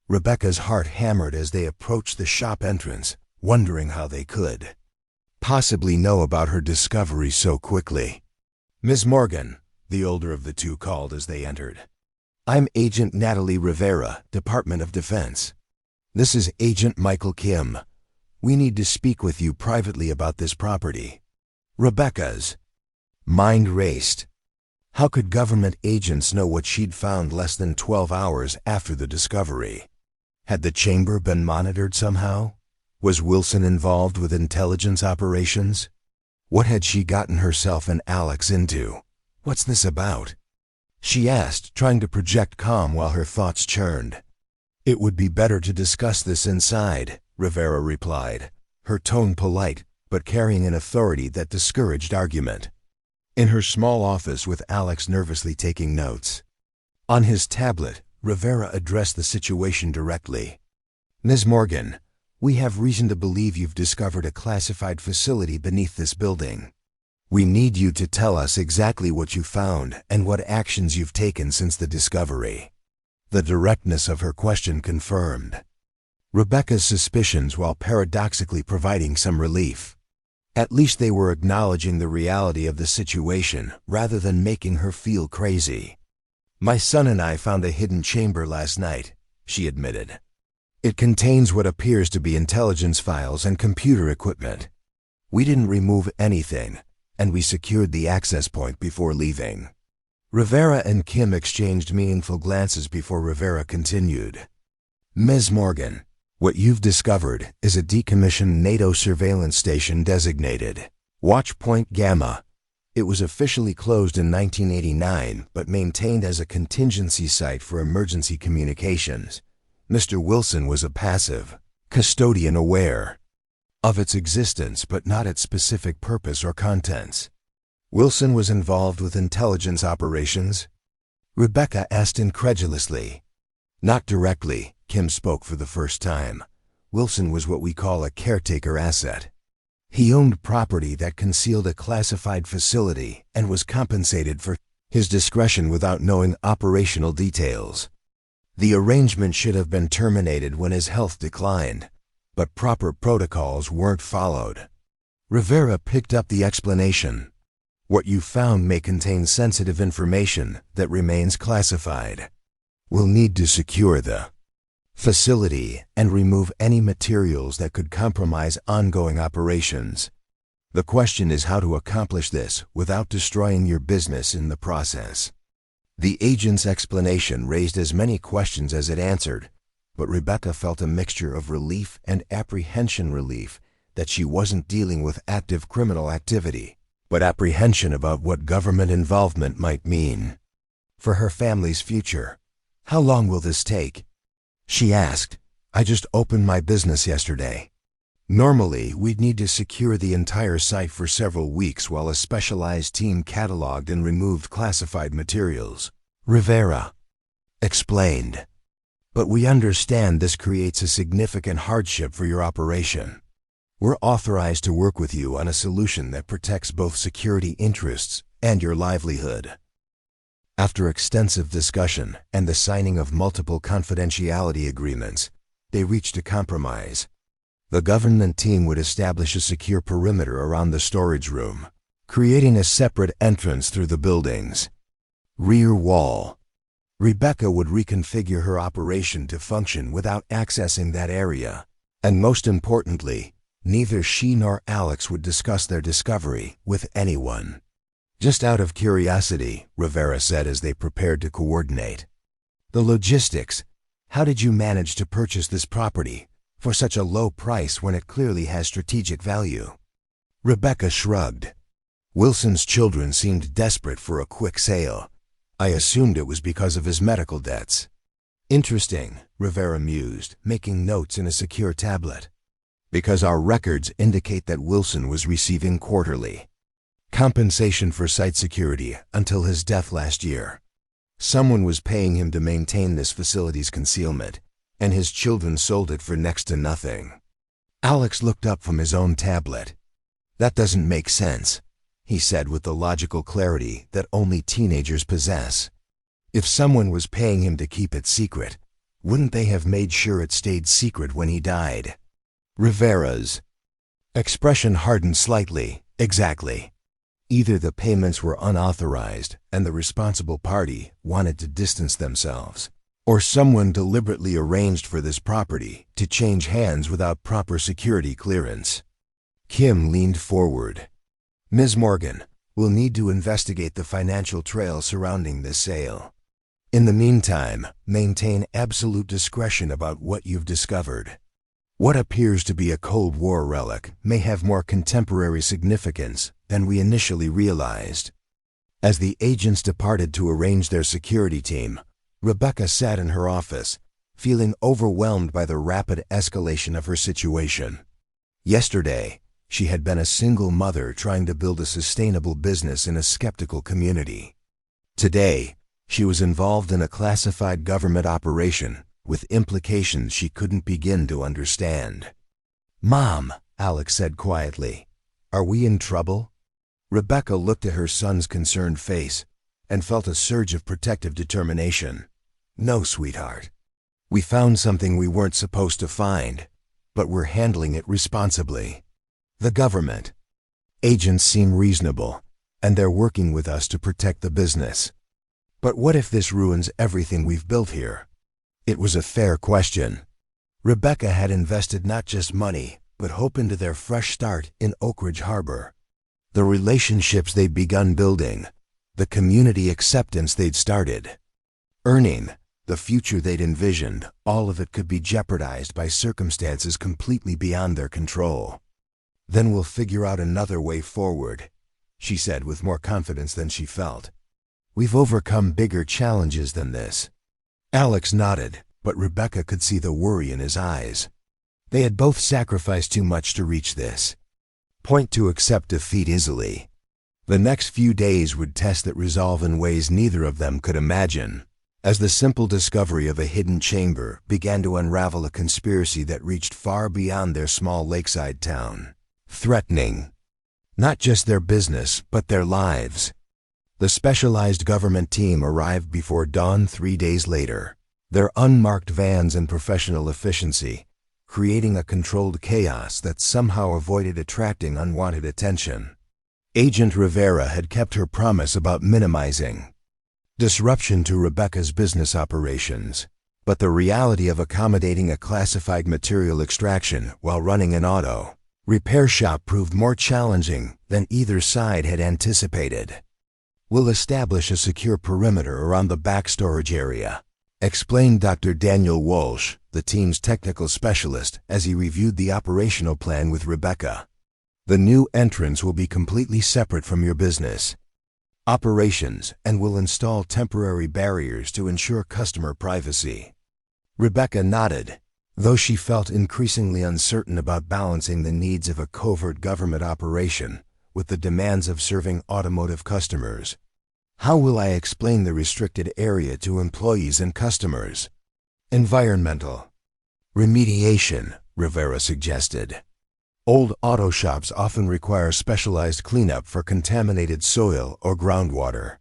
Rebecca's heart hammered as they approached the shop entrance, wondering how they could possibly know about her discovery so quickly. "Ms. Morgan," the older of the two called as they entered. "I'm Agent Natalie Rivera, Department of Defense. This is Agent Michael Kim. We need to speak with you privately about this property." Rebecca's mind raced. How could government agents know what she'd found less than 12 hours after the discovery? Had the chamber been monitored somehow? Was Wilson involved with intelligence operations? What had she gotten herself and Alex into? "What's this about?" she asked, trying to project calm while her thoughts churned. "It would be better to discuss this inside," Rivera replied, her tone polite, but carrying an authority that discouraged argument. In her small office with Alex nervously taking notes. On his tablet, Rivera addressed the situation directly. "Ms. Morgan, we have reason to believe you've discovered a classified facility beneath this building. We need you to tell us exactly what you found and what actions you've taken since the discovery." The directness of her question confirmed Rebecca's suspicions while paradoxically providing some relief. At least they were acknowledging the reality of the situation rather than making her feel crazy. "My son and I found a hidden chamber last night," she admitted. "It contains what appears to be intelligence files and computer equipment. We didn't remove anything, and we secured the access point before leaving." Rivera and Kim exchanged meaningful glances before Rivera continued. "Ms. Morgan, what you've discovered is a decommissioned NATO surveillance station designated Watch Point Gamma. It was officially closed in 1989 but maintained as a contingency site for emergency communications. Mr. Wilson was a passive custodian aware of its existence but not its specific purpose or contents." "Wilson was involved with intelligence operations?" Rebecca asked incredulously. "Not directly," Kim spoke for the first time. "Wilson was what we call a caretaker asset. He owned property that concealed a classified facility and was compensated for his discretion without knowing operational details. The arrangement should have been terminated when his health declined, but proper protocols weren't followed." Rivera picked up the explanation. "What you found may contain sensitive information that remains classified. We'll need to secure the facility and remove any materials that could compromise ongoing operations. The question is how to accomplish this without destroying your business in the process." The agent's explanation raised as many questions as it answered, but Rebecca felt a mixture of relief and apprehension. Relief that she wasn't dealing with active criminal activity, but apprehension about what government involvement might mean for her family's future. "How long will this take?" she asked. "I just opened my business yesterday. Normally, we'd need to secure the entire site for several weeks while a specialized team cataloged and removed classified materials," Rivera explained. "But we understand this creates a significant hardship for your operation. We're authorized to work with you on a solution that protects both security interests and your livelihood." After extensive discussion and the signing of multiple confidentiality agreements, they reached a compromise. The government team would establish a secure perimeter around the storage room, creating a separate entrance through the building's rear wall. Rebecca would reconfigure her operation to function without accessing that area. And most importantly, neither she nor Alex would discuss their discovery with anyone. "Just out of curiosity," Rivera said as they prepared to coordinate. "The logistics. How did you manage to purchase this property for such a low price when it clearly has strategic value?" Rebecca shrugged. "Wilson's children seemed desperate for a quick sale. I assumed it was because of his medical debts." "Interesting," Rivera mused, making notes in a secure tablet. "Because our records indicate that Wilson was receiving quarterly compensation for site security until his death last year. Someone was paying him to maintain this facility's concealment, and his children sold it for next to nothing." Alex looked up from his own tablet. "That doesn't make sense," he said with the logical clarity that only teenagers possess. "If someone was paying him to keep it secret, Wouldn't they have made sure it stayed secret when he died? Rivera's expression hardened slightly. Exactly. Either the payments were unauthorized and the responsible party wanted to distance themselves, or someone deliberately arranged for this property to change hands without proper security clearance. Kim leaned forward. Ms. Morgan, we'll need to investigate the financial trail surrounding this sale. In the meantime, maintain absolute discretion about what you've discovered. What appears to be a Cold War relic may have more contemporary significance than we initially realized. As the agents departed to arrange their security team, Rebecca sat in her office, feeling overwhelmed by the rapid escalation of her situation. Yesterday, she had been a single mother trying to build a sustainable business in a skeptical community. Today, she was involved in a classified government operation with implications she couldn't begin to understand. "Mom," Alex said quietly, "are we in trouble?" Rebecca looked at her son's concerned face and felt a surge of protective determination. "No, sweetheart. We found something we weren't supposed to find, but we're handling it responsibly. The government agents seem reasonable, and they're working with us to protect the business. But what if this ruins everything we've built here?" It was a fair question. Rebecca had invested not just money, but hope into their fresh start in Oakridge Harbor. The relationships they'd begun building, the community acceptance they'd started, earning, the future they'd envisioned, all of it could be jeopardized by circumstances completely beyond their control. "Then we'll figure out another way forward," she said with more confidence than she felt. "We've overcome bigger challenges than this." Alex nodded, but Rebecca could see the worry in his eyes. They had both sacrificed too much to reach this point to accept defeat easily. The next few days would test that resolve in ways neither of them could imagine, as the simple discovery of a hidden chamber began to unravel a conspiracy that reached far beyond their small lakeside town, threatening not just their business, but their lives. The specialized government team arrived before dawn 3 days later, their unmarked vans and professional efficiency creating a controlled chaos that somehow avoided attracting unwanted attention. Agent Rivera had kept her promise about minimizing disruption to Rebecca's business operations, but the reality of accommodating a classified material extraction while running an auto repair shop proved more challenging than either side had anticipated. "We'll establish a secure perimeter around the back storage area," explained Dr. Daniel Walsh, the team's technical specialist, as he reviewed the operational plan with Rebecca. "The new entrance will be completely separate from your business operations and will install temporary barriers to ensure customer privacy." Rebecca nodded, though she felt increasingly uncertain about balancing the needs of a covert government operation with the demands of serving automotive customers. "How will I explain the restricted area to employees and customers?" "Environmental remediation," Rivera suggested. "Old auto shops often require specialized cleanup for contaminated soil or groundwater."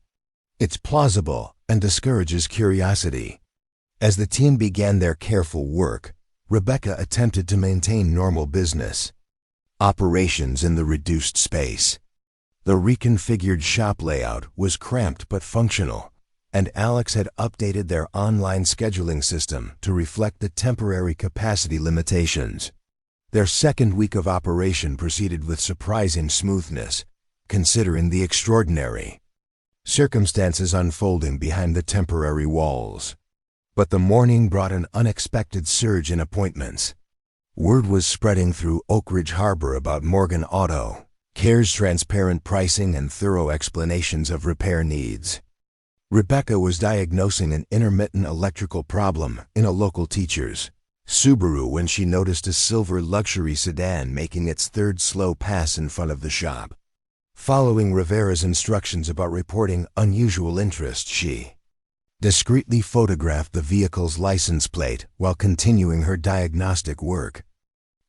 It's plausible and discourages curiosity. As the team began their careful work, Rebecca attempted to maintain normal business operations in the reduced space. The reconfigured shop layout was cramped but functional, and Alex had updated their online scheduling system to reflect the temporary capacity limitations. Their second week of operation proceeded with surprising smoothness, considering the extraordinary circumstances unfolding behind the temporary walls. But the morning brought an unexpected surge in appointments. Word was spreading through Oakridge Harbor about Morgan Auto Care's transparent pricing and thorough explanations of repair needs. Rebecca was diagnosing an intermittent electrical problem in a local teacher's Subaru when she noticed a silver luxury sedan making its third slow pass in front of the shop. Following Rivera's instructions about reporting unusual interest, she discreetly photographed the vehicle's license plate while continuing her diagnostic work.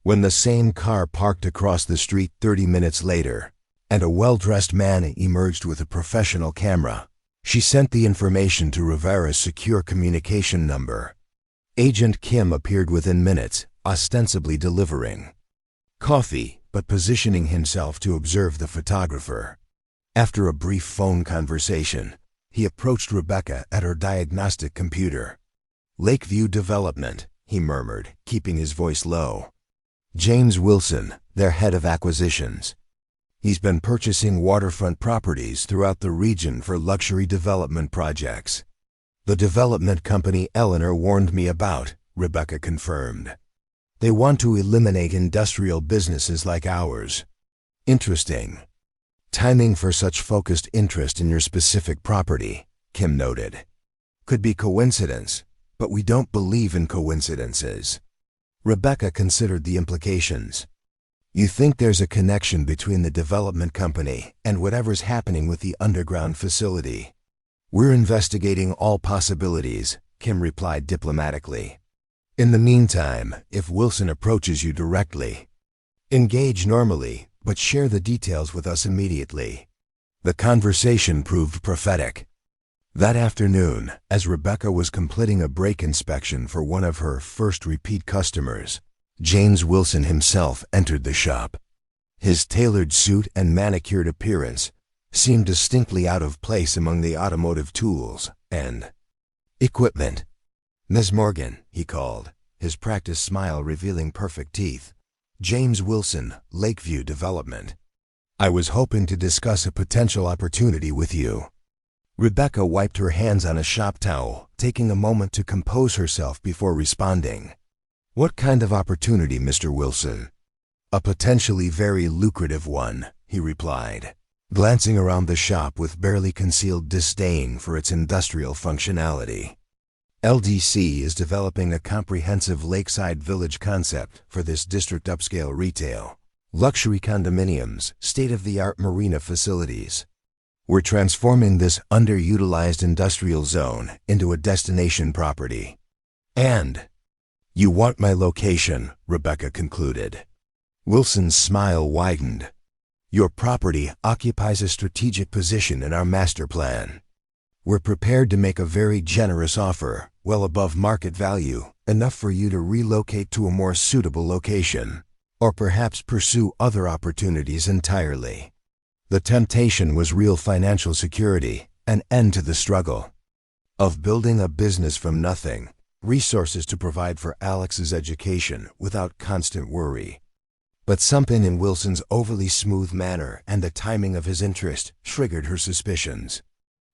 When the same car parked across the street 30 minutes later, and a well-dressed man emerged with a professional camera, she sent the information to Rivera's secure communication number. Agent Kim appeared within minutes, ostensibly delivering coffee, but positioning himself to observe the photographer. After a brief phone conversation, he approached Rebecca at her diagnostic computer. "Lakeview Development," he murmured, keeping his voice low. "James Wilson, their head of acquisitions. He's been purchasing waterfront properties throughout the region for luxury development projects." "The development company Eleanor warned me about," Rebecca confirmed. "They want to eliminate industrial businesses like ours." "Interesting timing for such focused interest in your specific property," Kim noted. "Could be coincidence, but we don't believe in coincidences." Rebecca considered the implications. "You think there's a connection between the development company and whatever's happening with the underground facility?" "We're investigating all possibilities," Kim replied diplomatically. "In the meantime, if Wilson approaches you directly, engage normally, but share the details with us immediately." The conversation proved prophetic. That afternoon, as Rebecca was completing a brake inspection for one of her first repeat customers, James Wilson himself entered the shop. His tailored suit and manicured appearance seemed distinctly out of place among the automotive tools and equipment. "Ms. Morgan," he called, his practiced smile revealing perfect teeth. "James Wilson, Lakeview Development. I was hoping to discuss a potential opportunity with you." Rebecca wiped her hands on a shop towel, taking a moment to compose herself before responding. "What kind of opportunity, Mr. Wilson?" "A potentially very lucrative one," he replied, glancing around the shop with barely concealed disdain for its industrial functionality. "LDC is developing a comprehensive lakeside village concept for this district upscale retail, luxury condominiums, state-of-the-art marina facilities. We're transforming this underutilized industrial zone into a destination property. And you want my location," Rebecca concluded. Wilson's smile widened. "Your property occupies a strategic position in our master plan. We're prepared to make a very generous offer, well above market value, enough for you to relocate to a more suitable location, or perhaps pursue other opportunities entirely." The temptation was real financial security, an end to the struggle of building a business from nothing, resources to provide for Alex's education without constant worry. But something in Wilson's overly smooth manner and the timing of his interest triggered her suspicions.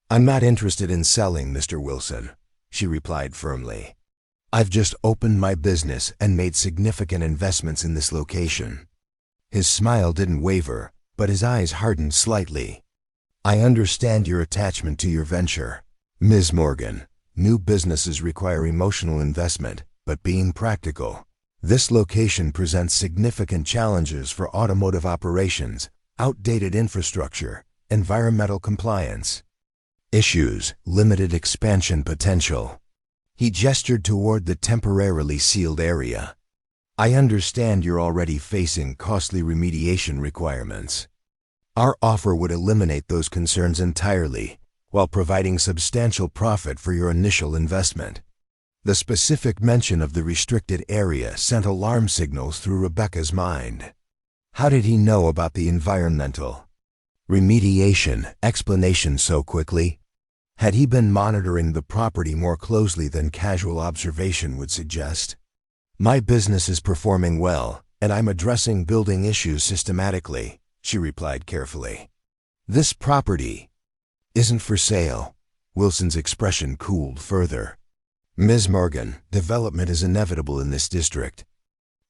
"I'm not interested in selling, Mr. Wilson," she replied firmly. "I've just opened my business and made significant investments in this location." His smile didn't waver, but his eyes hardened slightly. "I understand your attachment to your venture, Ms. Morgan. New businesses require emotional investment, but being practical, this location presents significant challenges for automotive operations, outdated infrastructure, environmental compliance issues, limited expansion potential." He gestured toward the temporarily sealed area. "I understand you're already facing costly remediation requirements. Our offer would eliminate those concerns entirely, while providing substantial profit for your initial investment." The specific mention of the restricted area sent alarm signals through Rebecca's mind. How did he know about the environmental remediation explanation so quickly? Had he been monitoring the property more closely than casual observation would suggest? "My business is performing well, and I'm addressing building issues systematically," she replied carefully. "This property isn't for sale." Wilson's expression cooled further. "Ms. Morgan, development is inevitable in this district.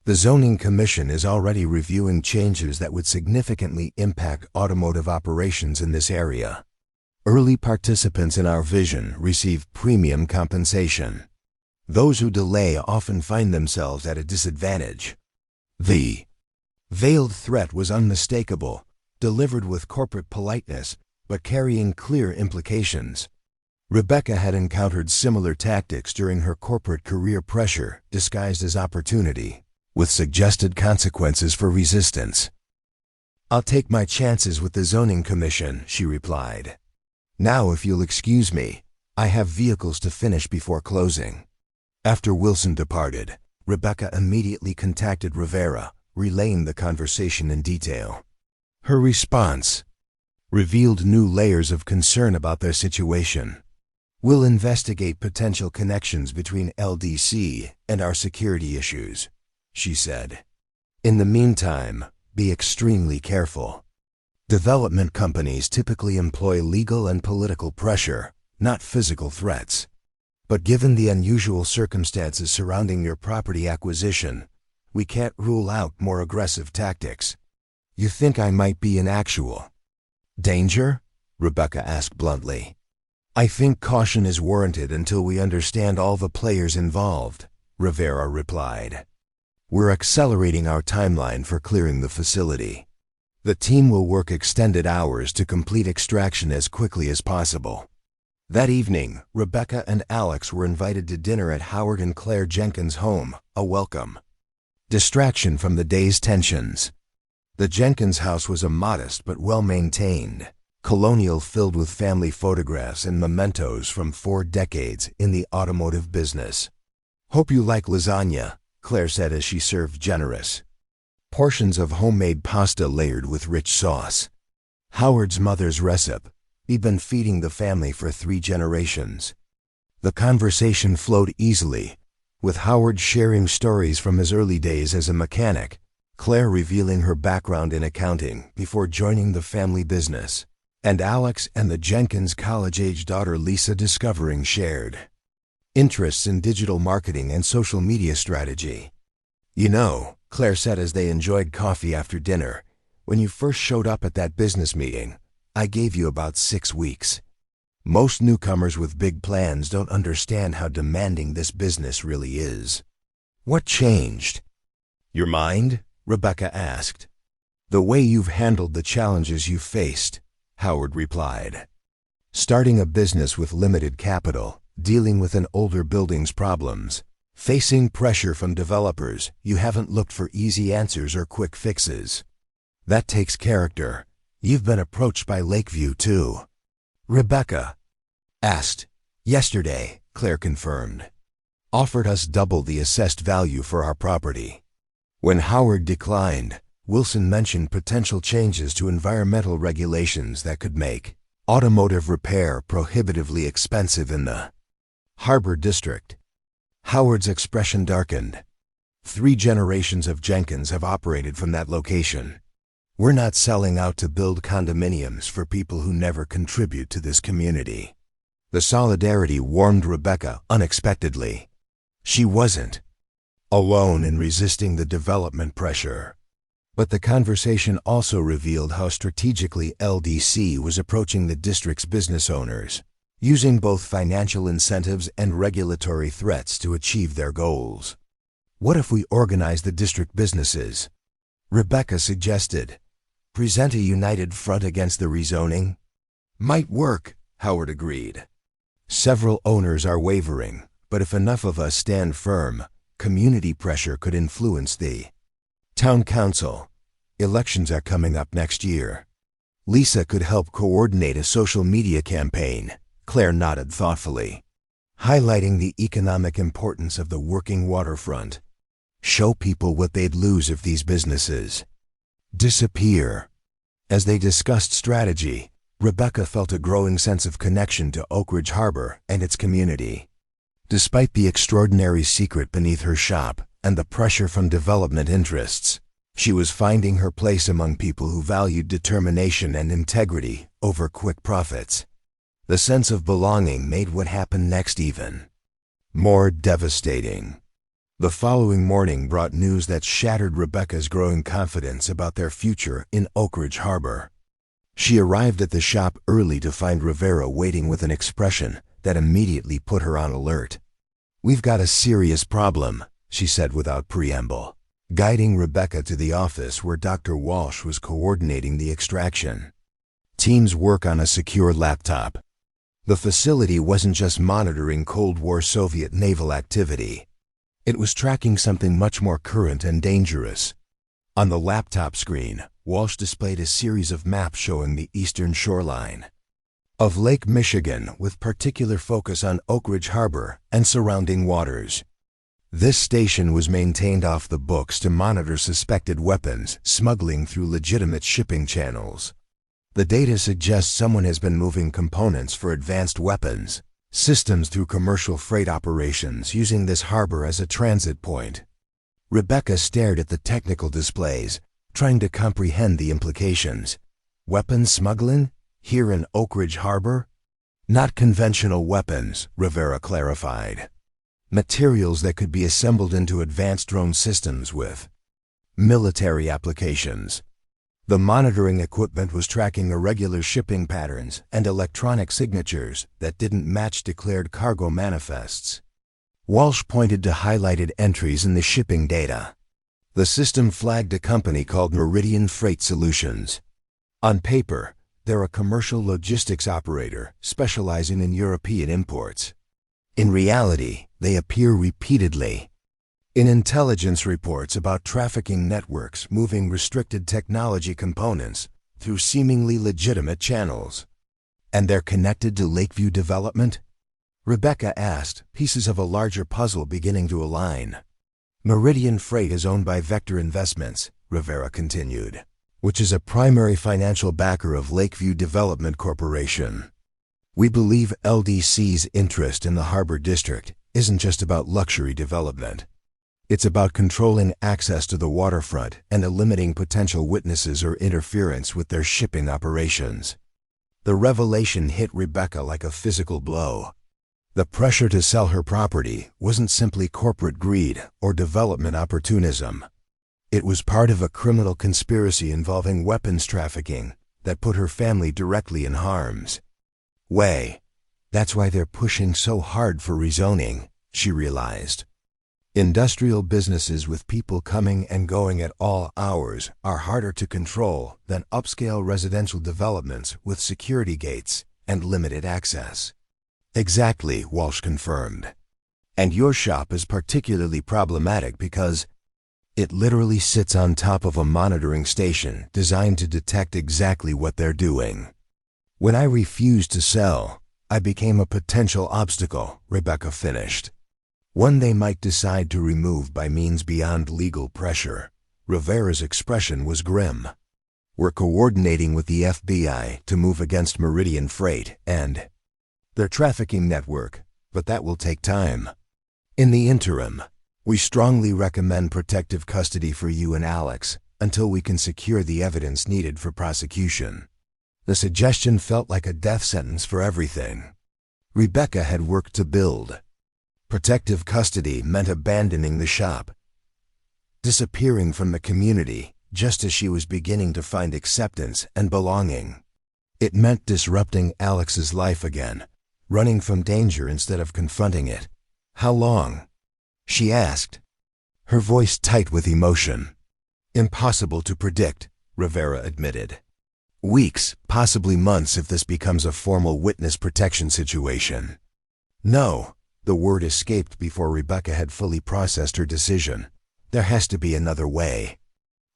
The Zoning Commission is already reviewing changes that would significantly impact automotive operations in this area. Early participants in our vision receive premium compensation. Those who delay often find themselves at a disadvantage." The veiled threat was unmistakable, delivered with corporate politeness, but carrying clear implications. Rebecca had encountered similar tactics during her corporate career, pressure disguised as opportunity, with suggested consequences for resistance. "I'll take my chances with the Zoning Commission," she replied. "Now, if you'll excuse me, I have vehicles to finish before closing." After Wilson departed, Rebecca immediately contacted Rivera, relaying the conversation in detail. Her response revealed new layers of concern about their situation. "We'll investigate potential connections between LDC and our security issues," she said. "In the meantime, be extremely careful. Development companies typically employ legal and political pressure, not physical threats. But given the unusual circumstances surrounding your property acquisition, we can't rule out more aggressive tactics." "You think I might be in actual danger?" Rebecca asked bluntly. "I think caution is warranted until we understand all the players involved," Rivera replied. "We're accelerating our timeline for clearing the facility. The team will work extended hours to complete extraction as quickly as possible." That evening, Rebecca and Alex were invited to dinner at Howard and Claire Jenkins' home, a welcome distraction from the day's tensions. The Jenkins house was a modest but well-maintained colonial filled with family photographs and mementos from 4 decades in the automotive business. "Hope you like lasagna," Claire said as she served generous portions of homemade pasta layered with rich sauce. Howard's mother's recipe. He'd been feeding the family for 3 generations. The conversation flowed easily, with Howard sharing stories from his early days as a mechanic, Claire revealing her background in accounting before joining the family business, and Alex and the Jenkins' college-age daughter Lisa discovering shared interests in digital marketing and social media strategy. "You know," Claire said as they enjoyed coffee after dinner, "when you first showed up at that business meeting, I gave you about 6 weeks. Most newcomers with big plans don't understand how demanding this business really is." "What changed?" "Your mind?" Rebecca asked. "The way you've handled the challenges you've faced," Howard replied. "Starting a business with limited capital, dealing with an older building's problems, facing pressure from developers, you haven't looked for easy answers or quick fixes. That takes character. You've been approached by Lakeview, too." Rebecca asked. "Yesterday," Claire confirmed. "Offered us double the assessed value for our property." When Howard declined, Wilson mentioned potential changes to environmental regulations that could make automotive repair prohibitively expensive in the Harbor District. Howard's expression darkened. 3 generations of Jenkins have operated from that location. "We're not selling out to build condominiums for people who never contribute to this community." The solidarity warmed Rebecca unexpectedly. She wasn't alone in resisting the development pressure. But the conversation also revealed how strategically LDC was approaching the district's business owners, using both financial incentives and regulatory threats to achieve their goals. "What if we organize the district businesses?" Rebecca suggested. "Present a united front against the rezoning?" "Might work," Howard agreed. "Several owners are wavering, but if enough of us stand firm, community pressure could influence the town council. Elections are coming up next year. Lisa could help coordinate a social media campaign," Claire nodded thoughtfully, "highlighting the economic importance of the working waterfront. Show people what they'd lose if these businesses disappear." As they discussed strategy, Rebecca felt a growing sense of connection to Oakridge Harbor and its community. Despite the extraordinary secret beneath her shop and the pressure from development interests, she was finding her place among people who valued determination and integrity over quick profits. The sense of belonging made what happened next even more devastating. The following morning brought news that shattered Rebecca's growing confidence about their future in Oakridge Harbor. She arrived at the shop early to find Rivera waiting with an expression that immediately put her on alert. "We've got a serious problem," she said without preamble, guiding Rebecca to the office where Dr. Walsh was coordinating the extraction. Teams work on a secure laptop. The facility wasn't just monitoring Cold War Soviet naval activity. It was tracking something much more current and dangerous. On the laptop screen, Walsh displayed a series of maps showing the eastern shoreline of Lake Michigan with particular focus on Oakridge Harbor and surrounding waters. This station was maintained off the books to monitor suspected weapons smuggling through legitimate shipping channels. The data suggests someone has been moving components for advanced weapons systems through commercial freight operations using this harbor as a transit point. Rebecca stared at the technical displays, trying to comprehend the implications. Weapons smuggling? Here in Oakridge Harbor? Not conventional weapons, Rivera clarified. Materials that could be assembled into advanced drone systems with military applications. The monitoring equipment was tracking irregular shipping patterns and electronic signatures that didn't match declared cargo manifests. Walsh pointed to highlighted entries in the shipping data. The system flagged a company called Meridian Freight Solutions. On paper, they're a commercial logistics operator specializing in European imports. In reality, they appear repeatedly in intelligence reports about trafficking networks moving restricted technology components through seemingly legitimate channels. And they're connected to Lakeview development? Rebecca asked, pieces of a larger puzzle beginning to align. Meridian Freight is owned by Vector Investments, Rivera continued, which is a primary financial backer of Lakeview Development Corporation. We believe LDC's interest in the Harbor District isn't just about luxury development. It's about controlling access to the waterfront and limiting potential witnesses or interference with their shipping operations. The revelation hit Rebecca like a physical blow. The pressure to sell her property wasn't simply corporate greed or development opportunism. It was part of a criminal conspiracy involving weapons trafficking that put her family directly in harm's way. That's why they're pushing so hard for rezoning, she realized. Industrial businesses with people coming and going at all hours are harder to control than upscale residential developments with security gates and limited access. Exactly, Walsh confirmed. And your shop is particularly problematic because it literally sits on top of a monitoring station designed to detect exactly what they're doing. When I refused to sell, I became a potential obstacle, Rebecca finished. One they might decide to remove by means beyond legal pressure. Rivera's expression was grim. We're coordinating with the FBI to move against Meridian Freight and their trafficking network, but that will take time. In the interim, we strongly recommend protective custody for you and Alex until we can secure the evidence needed for prosecution. The suggestion felt like a death sentence for everything Rebecca had worked to build. Protective custody meant abandoning the shop, disappearing from the community just as she was beginning to find acceptance and belonging. It meant disrupting Alex's life again, running from danger instead of confronting it. How long? She asked, her voice tight with emotion. Impossible to predict, Rivera admitted. Weeks, possibly months if this becomes a formal witness protection situation. No. The word escaped before Rebecca had fully processed her decision. There has to be another way.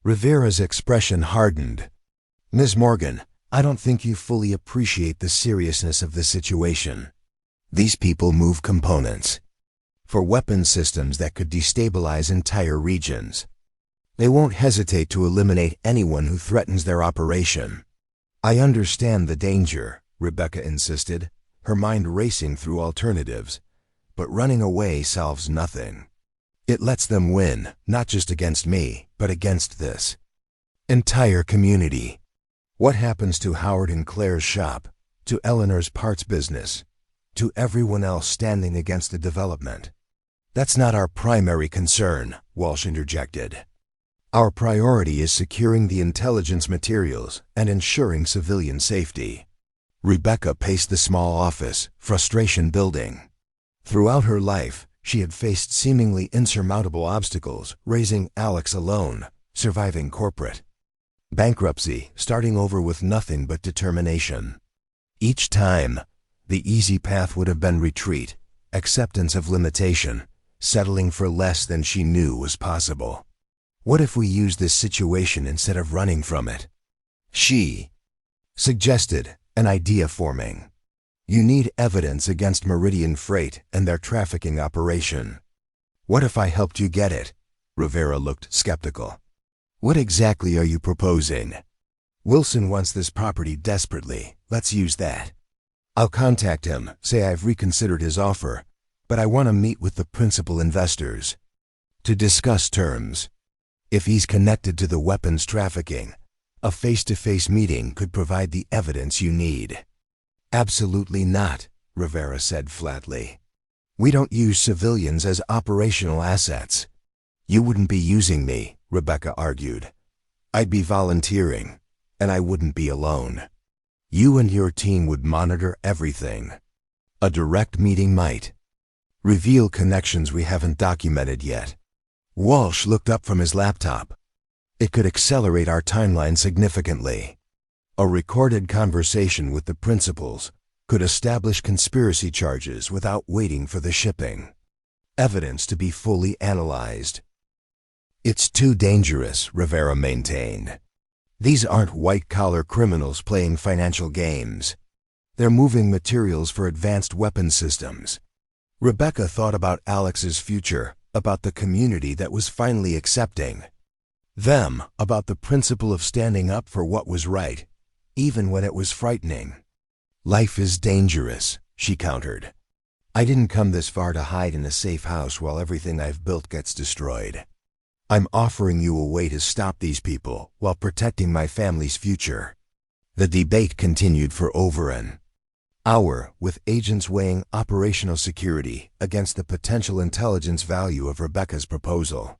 Rivera's expression hardened. Ms. Morgan, I don't think you fully appreciate the seriousness of the situation. These people move components for weapon systems that could destabilize entire regions. They won't hesitate to eliminate anyone who threatens their operation. I understand the danger, Rebecca insisted, her mind racing through alternatives. But running away solves nothing. It lets them win, not just against me, but against this entire community. What happens to Howard and Claire's shop, to Eleanor's parts business, to everyone else standing against the development? That's not our primary concern, Walsh interjected. Our priority is securing the intelligence materials and ensuring civilian safety. Rebecca paced the small office, frustration building. Throughout her life, she had faced seemingly insurmountable obstacles, raising Alex alone, surviving corporate bankruptcy, starting over with nothing but determination. Each time, the easy path would have been retreat, acceptance of limitation, settling for less than she knew was possible. What if we use this situation instead of running from it? She suggested, an idea forming. You need evidence against Meridian Freight and their trafficking operation. What if I helped you get it? Rivera looked skeptical. What exactly are you proposing? Wilson wants this property desperately. Let's use that. I'll contact him, say I've reconsidered his offer, but I want to meet with the principal investors to discuss terms. If he's connected to the weapons trafficking, a face-to-face meeting could provide the evidence you need. Absolutely not, Rivera said flatly. We don't use civilians as operational assets. You wouldn't be using me, Rebecca argued. I'd be volunteering, and I wouldn't be alone. You and your team would monitor everything. A direct meeting might reveal connections we haven't documented yet. Walsh looked up from his laptop. It could accelerate our timeline significantly. A recorded conversation with the principals could establish conspiracy charges without waiting for the shipping. Evidence to be fully analyzed. It's too dangerous, Rivera maintained. These aren't white-collar criminals playing financial games. They're moving materials for advanced weapon systems. Rebecca thought about Alex's future, about the community that was finally accepting them, about the principle of standing up for what was right, even when it was frightening. Life is dangerous, she countered. I didn't come this far to hide in a safe house while everything I've built gets destroyed. I'm offering you a way to stop these people while protecting my family's future. The debate continued for over an hour, with agents weighing operational security against the potential intelligence value of Rebecca's proposal.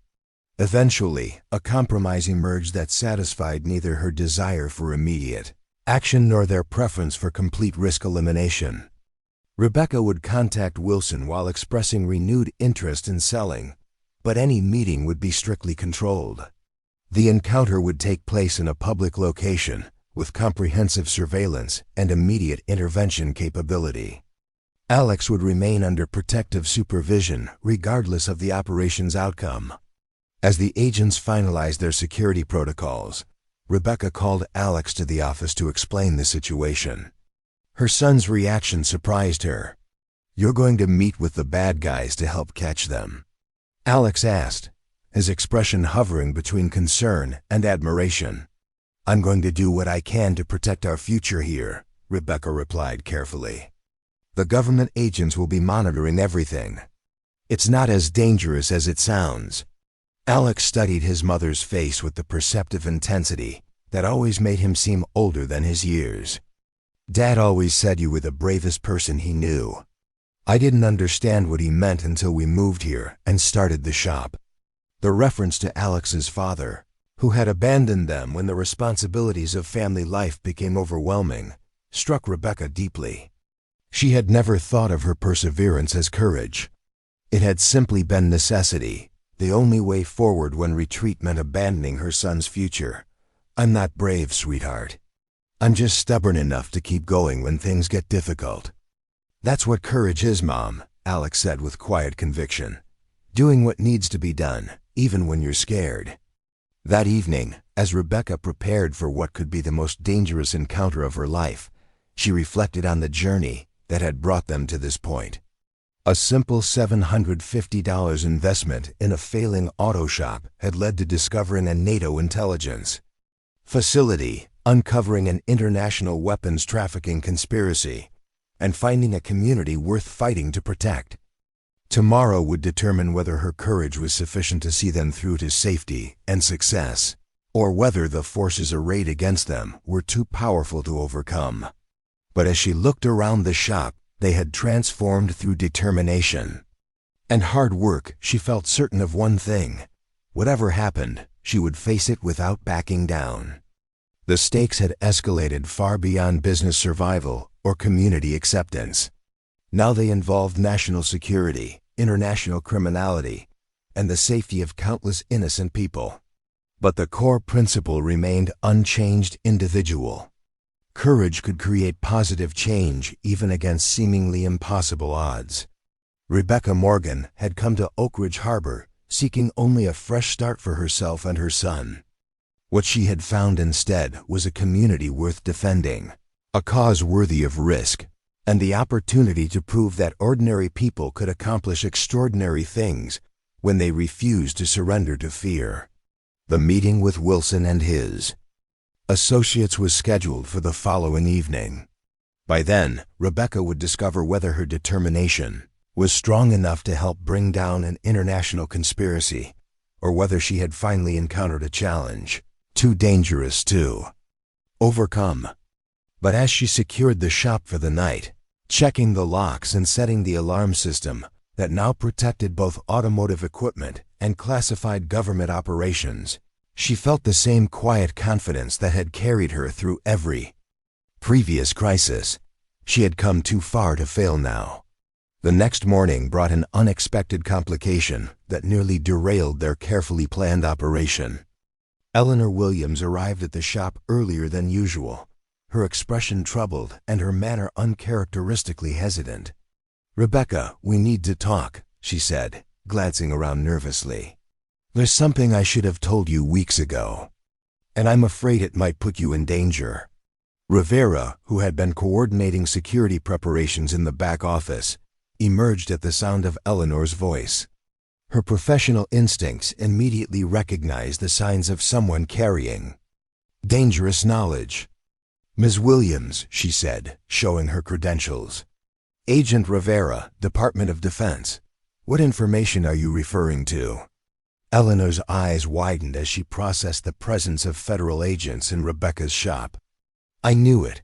Eventually, a compromise emerged that satisfied neither her desire for immediate action nor their preference for complete risk elimination. Rebecca would contact Wilson while expressing renewed interest in selling, but any meeting would be strictly controlled. The encounter would take place in a public location, with comprehensive surveillance and immediate intervention capability. Alex would remain under protective supervision regardless of the operation's outcome. As the agents finalized their security protocols, Rebecca called Alex to the office to explain the situation. Her son's reaction surprised her. You're going to meet with the bad guys to help catch them? Alex asked, his expression hovering between concern and admiration. I'm going to do what I can to protect our future here, Rebecca replied carefully. The government agents will be monitoring everything. It's not as dangerous as it sounds. Alex studied his mother's face with the perceptive intensity that always made him seem older than his years. Dad always said you were the bravest person he knew. I didn't understand what he meant until we moved here and started the shop. The reference to Alex's father, who had abandoned them when the responsibilities of family life became overwhelming, struck Rebecca deeply. She had never thought of her perseverance as courage. It had simply been necessity, the only way forward when retreat meant abandoning her son's future. I'm not brave, sweetheart. I'm just stubborn enough to keep going when things get difficult. That's what courage is, Mom, Alex said with quiet conviction. Doing what needs to be done, even when you're scared. That evening, as Rebecca prepared for what could be the most dangerous encounter of her life, she reflected on the journey that had brought them to this point. A simple $750 investment in a failing auto shop had led to discovering a NATO intelligence facility, uncovering an international weapons trafficking conspiracy, and finding a community worth fighting to protect. Tomorrow would determine whether her courage was sufficient to see them through to safety and success, or whether the forces arrayed against them were too powerful to overcome. But as she looked around the shop, they had transformed through determination and hard work. She felt certain of one thing. Whatever happened, she would face it without backing down. The stakes had escalated far beyond business survival or community acceptance. Now they involved national security, international criminality, and the safety of countless innocent people. But the core principle remained unchanged: individual. Courage could create positive change even against seemingly impossible odds. Rebecca Morgan had come to Oakridge Harbor seeking only a fresh start for herself and her son. What she had found instead was a community worth defending, a cause worthy of risk, and the opportunity to prove that ordinary people could accomplish extraordinary things when they refused to surrender to fear. The meeting with Wilson and his associates was scheduled for the following evening. By then, Rebecca would discover whether her determination was strong enough to help bring down an international conspiracy, or whether she had finally encountered a challenge too dangerous to overcome. But as she secured the shop for the night, checking the locks and setting the alarm system that now protected both automotive equipment and classified government operations, she felt the same quiet confidence that had carried her through every previous crisis. She had come too far to fail now. The next morning brought an unexpected complication that nearly derailed their carefully planned operation. Eleanor Williams arrived at the shop earlier than usual, her expression troubled and her manner uncharacteristically hesitant. "Rebecca, we need to talk," she said, glancing around nervously. "There's something I should have told you weeks ago, and I'm afraid it might put you in danger." Rivera, who had been coordinating security preparations in the back office, emerged at the sound of Eleanor's voice. Her professional instincts immediately recognized the signs of someone carrying dangerous knowledge. "Ms. Williams," she said, showing her credentials. "Agent Rivera, Department of Defense. What information are you referring to?" Eleanor's eyes widened as she processed the presence of federal agents in Rebecca's shop. "I knew it.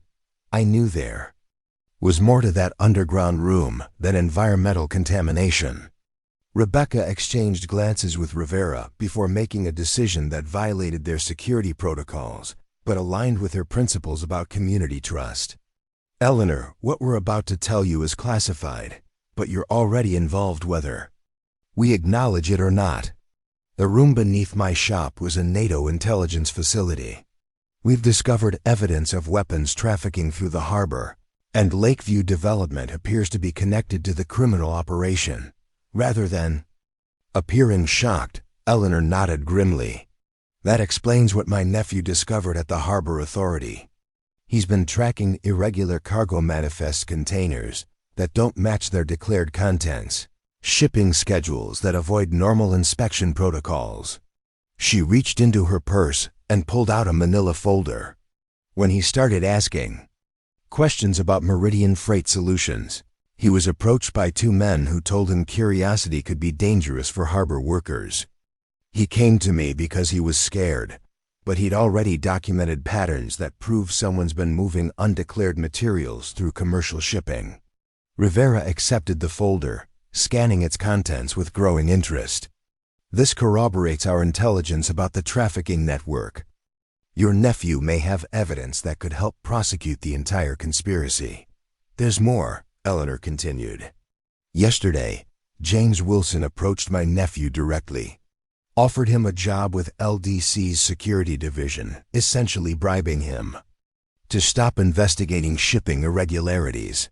I knew there was more to that underground room than environmental contamination." Rebecca exchanged glances with Rivera before making a decision that violated their security protocols, but aligned with her principles about community trust. "Eleanor, what we're about to tell you is classified, but you're already involved whether we acknowledge it or not. The room beneath my shop was a NATO intelligence facility. We've discovered evidence of weapons trafficking through the harbor, and Lakeview development appears to be connected to the criminal operation. Rather than..." Appearing shocked, Eleanor nodded grimly. "That explains what my nephew discovered at the Harbor Authority. He's been tracking irregular cargo manifest containers that don't match their declared contents, shipping schedules that avoid normal inspection protocols." She reached into her purse and pulled out a manila folder. When he started asking questions about Meridian Freight Solutions, he was approached by two men who told him curiosity could be dangerous for harbor workers. He came to me because he was scared, but he'd already documented patterns that prove someone's been moving undeclared materials through commercial shipping. Rivera accepted the folder, scanning its contents with growing interest. "This corroborates our intelligence about the trafficking network. Your nephew may have evidence that could help prosecute the entire conspiracy." "There's more," Eleanor continued. "Yesterday, James Wilson approached my nephew directly, offered him a job with LDC's security division, essentially bribing him to stop investigating shipping irregularities.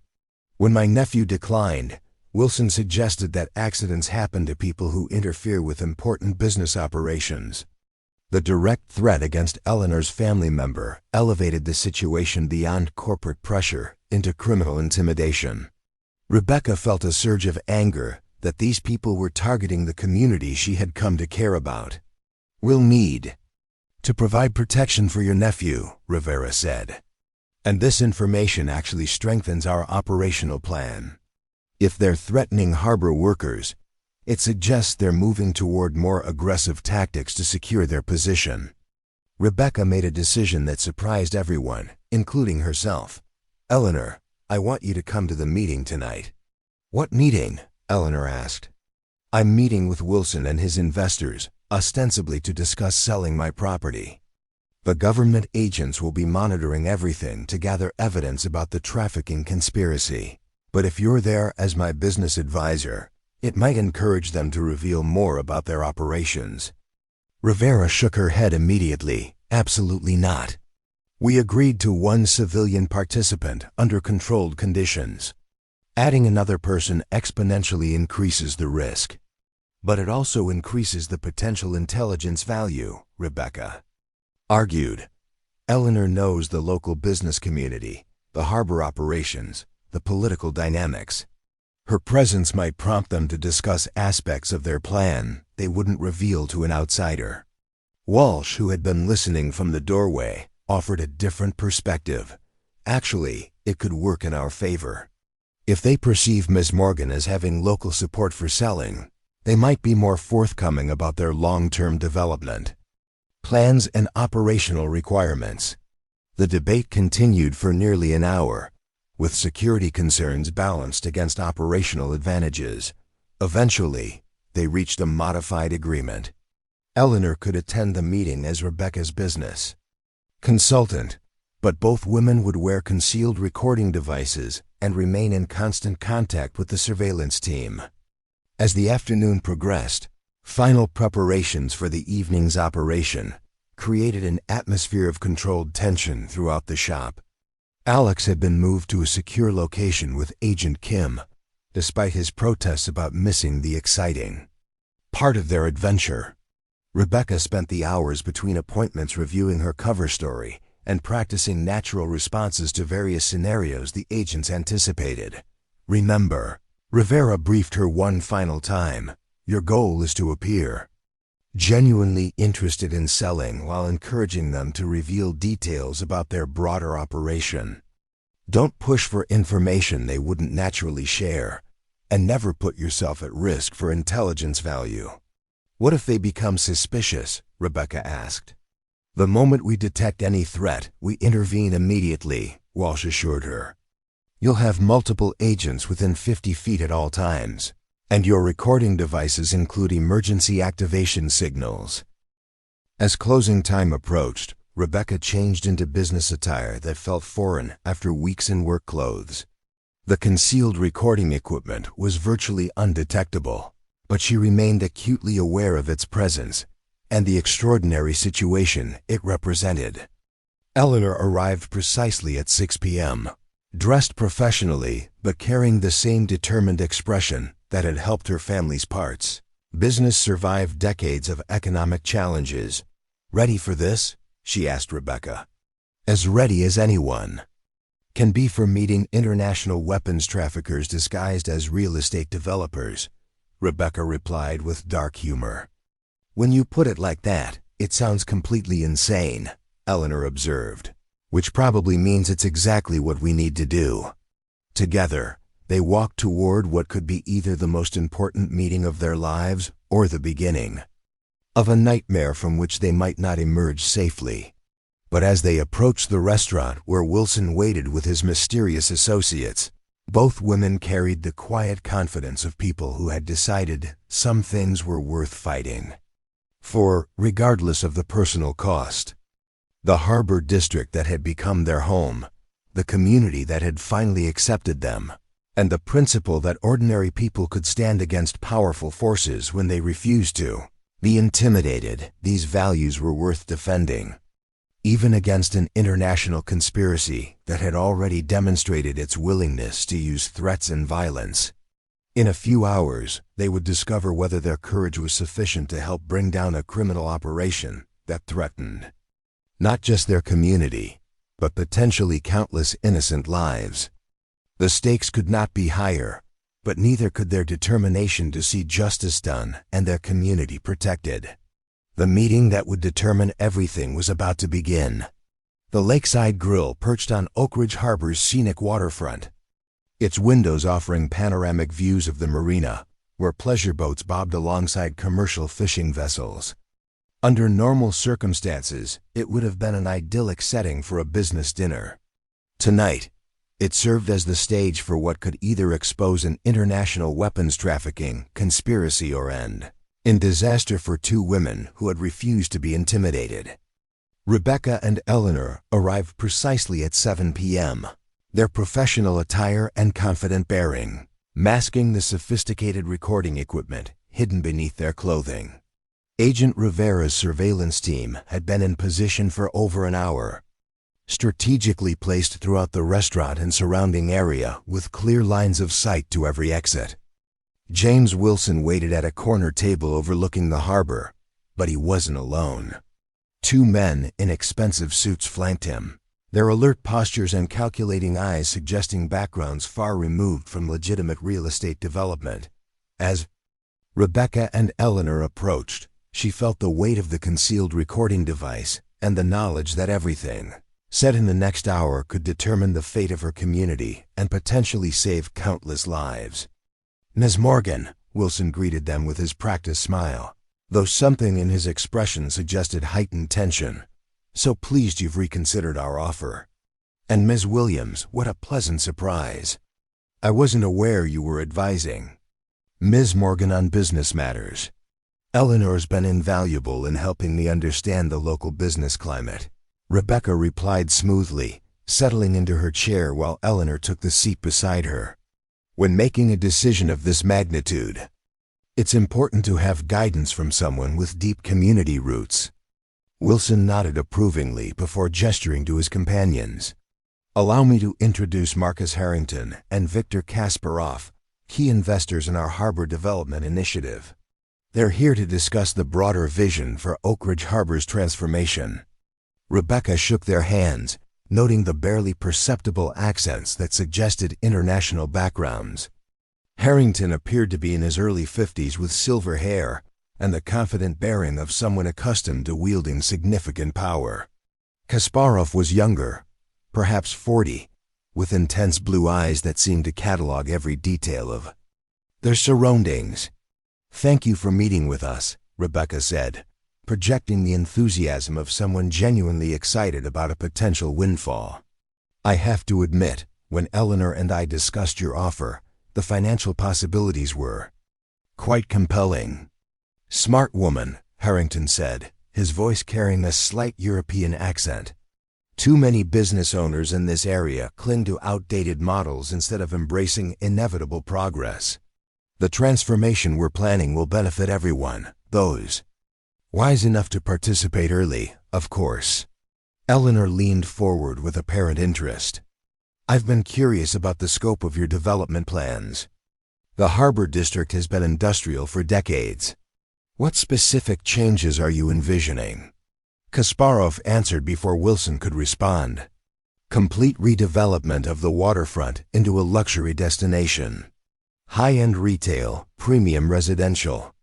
When my nephew declined, Wilson suggested that accidents happen to people who interfere with important business operations." The direct threat against Eleanor's family member elevated the situation beyond corporate pressure into criminal intimidation. Rebecca felt a surge of anger that these people were targeting the community she had come to care about. "We'll need to provide protection for your nephew," Rivera said. "And this information actually strengthens our operational plan. If they're threatening harbor workers, it suggests they're moving toward more aggressive tactics to secure their position." Rebecca made a decision that surprised everyone, including herself. "Eleanor, I want you to come to the meeting tonight." "What meeting?" Eleanor asked. "I'm meeting with Wilson and his investors, ostensibly to discuss selling my property. The government agents will be monitoring everything to gather evidence about the trafficking conspiracy. But if you're there as my business advisor, it might encourage them to reveal more about their operations." Rivera shook her head immediately. "Absolutely not. We agreed to one civilian participant under controlled conditions. Adding another person exponentially increases the risk. But it also increases the potential intelligence value," Rebecca argued. "Eleanor knows the local business community, the harbor operations, the political dynamics. Her presence might prompt them to discuss aspects of their plan they wouldn't reveal to an outsider. Walsh, who had been listening from the doorway, offered a different perspective. Actually, it could work in our favor. If they perceive Ms. Morgan as having local support for selling, they might be more forthcoming about their long-term development. Plans and operational requirements. The debate continued for nearly an hour, with security concerns balanced against operational advantages. Eventually, they reached a modified agreement. Eleanor could attend the meeting as Rebecca's business consultant, but both women would wear concealed recording devices and remain in constant contact with the surveillance team. As the afternoon progressed, final preparations for the evening's operation created an atmosphere of controlled tension throughout the shop. Alex had been moved to a secure location with Agent Kim, despite his protests about missing the exciting part of their adventure. Rebecca spent the hours between appointments reviewing her cover story and practicing natural responses to various scenarios the agents anticipated. Remember, Rivera briefed her one final time, your goal is to appear genuinely interested in selling while encouraging them to reveal details about their broader operation. Don't push for information they wouldn't naturally share, and never put yourself at risk for intelligence value. What if they become suspicious? Rebecca asked. The moment we detect any threat, we intervene immediately, Walsh assured her. You'll have multiple agents within 50 feet at all times, and your recording devices include emergency activation signals. As closing time approached, Rebecca changed into business attire that felt foreign after weeks in work clothes. The concealed recording equipment was virtually undetectable, but she remained acutely aware of its presence and the extraordinary situation it represented. Eleanor arrived precisely at 6 p.m., dressed professionally but carrying the same determined expression that had helped her family's parts. Business survived decades of economic challenges. Ready for this? She asked Rebecca. As ready as anyone can be for meeting international weapons traffickers disguised as real estate developers, Rebecca replied with dark humor. When you put it like that, it sounds completely insane, Eleanor observed, which probably means it's exactly what we need to do. Together, they walked toward what could be either the most important meeting of their lives or the beginning of a nightmare from which they might not emerge safely. But as they approached the restaurant where Wilson waited with his mysterious associates, both women carried the quiet confidence of people who had decided some things were worth fighting for, regardless of the personal cost. The harbor district that had become their home, the community that had finally accepted them, and the principle that ordinary people could stand against powerful forces when they refused to be intimidated, these values were worth defending, even against an international conspiracy that had already demonstrated its willingness to use threats and violence. In a few hours, they would discover whether their courage was sufficient to help bring down a criminal operation that threatened not just their community, but potentially countless innocent lives. The stakes could not be higher, but neither could their determination to see justice done and their community protected. The meeting that would determine everything was about to begin. The lakeside grill perched on Oakridge Harbor's scenic waterfront, its windows offering panoramic views of the marina, where pleasure boats bobbed alongside commercial fishing vessels. Under normal circumstances, it would have been an idyllic setting for a business dinner. Tonight, it served as the stage for what could either expose an international weapons trafficking conspiracy or end in disaster for two women who had refused to be intimidated. Rebecca and Eleanor arrived precisely at 7 p.m., their professional attire and confident bearing masking the sophisticated recording equipment hidden beneath their clothing. Agent Rivera's surveillance team had been in position for over an hour, strategically placed throughout the restaurant and surrounding area with clear lines of sight to every exit. James Wilson waited at a corner table overlooking the harbor, but he wasn't alone. Two men in expensive suits flanked him, their alert postures and calculating eyes suggesting backgrounds far removed from legitimate real estate development. As Rebecca and Eleanor approached, she felt the weight of the concealed recording device and the knowledge that everything said in the next hour could determine the fate of her community and potentially save countless lives. "Ms. Morgan," Wilson greeted them with his practiced smile, though something in his expression suggested heightened tension. "So pleased you've reconsidered our offer. And Ms. Williams, what a pleasant surprise. I wasn't aware you were advising Ms. Morgan on business matters. Eleanor's been invaluable in helping me understand the local business climate." Rebecca replied smoothly, settling into her chair while Eleanor took the seat beside her. "When making a decision of this magnitude, it's important to have guidance from someone with deep community roots." Wilson nodded approvingly before gesturing to his companions. "Allow me to introduce Marcus Harrington and Victor Kasparov, key investors in our harbor development initiative. They're here to discuss the broader vision for Oakridge Harbor's transformation." Rebecca shook their hands, noting the barely perceptible accents that suggested international backgrounds. Harrington appeared to be in his early 50s with silver hair and the confident bearing of someone accustomed to wielding significant power. Kasparov was younger, perhaps 40, with intense blue eyes that seemed to catalog every detail of their surroundings. "Thank you for meeting with us," Rebecca said, projecting the enthusiasm of someone genuinely excited about a potential windfall. "I have to admit, when Eleanor and I discussed your offer, the financial possibilities were quite compelling." "Smart woman," Harrington said, his voice carrying a slight European accent. "Too many business owners in this area cling to outdated models instead of embracing inevitable progress. The transformation we're planning will benefit everyone, those wise enough to participate early, of course." Eleanor leaned forward with apparent interest. "I've been curious about the scope of your development plans. The harbor district has been industrial for decades. What specific changes are you envisioning?" Kasparov answered before Wilson could respond. "Complete redevelopment of the waterfront into a luxury destination. High-end retail, premium residential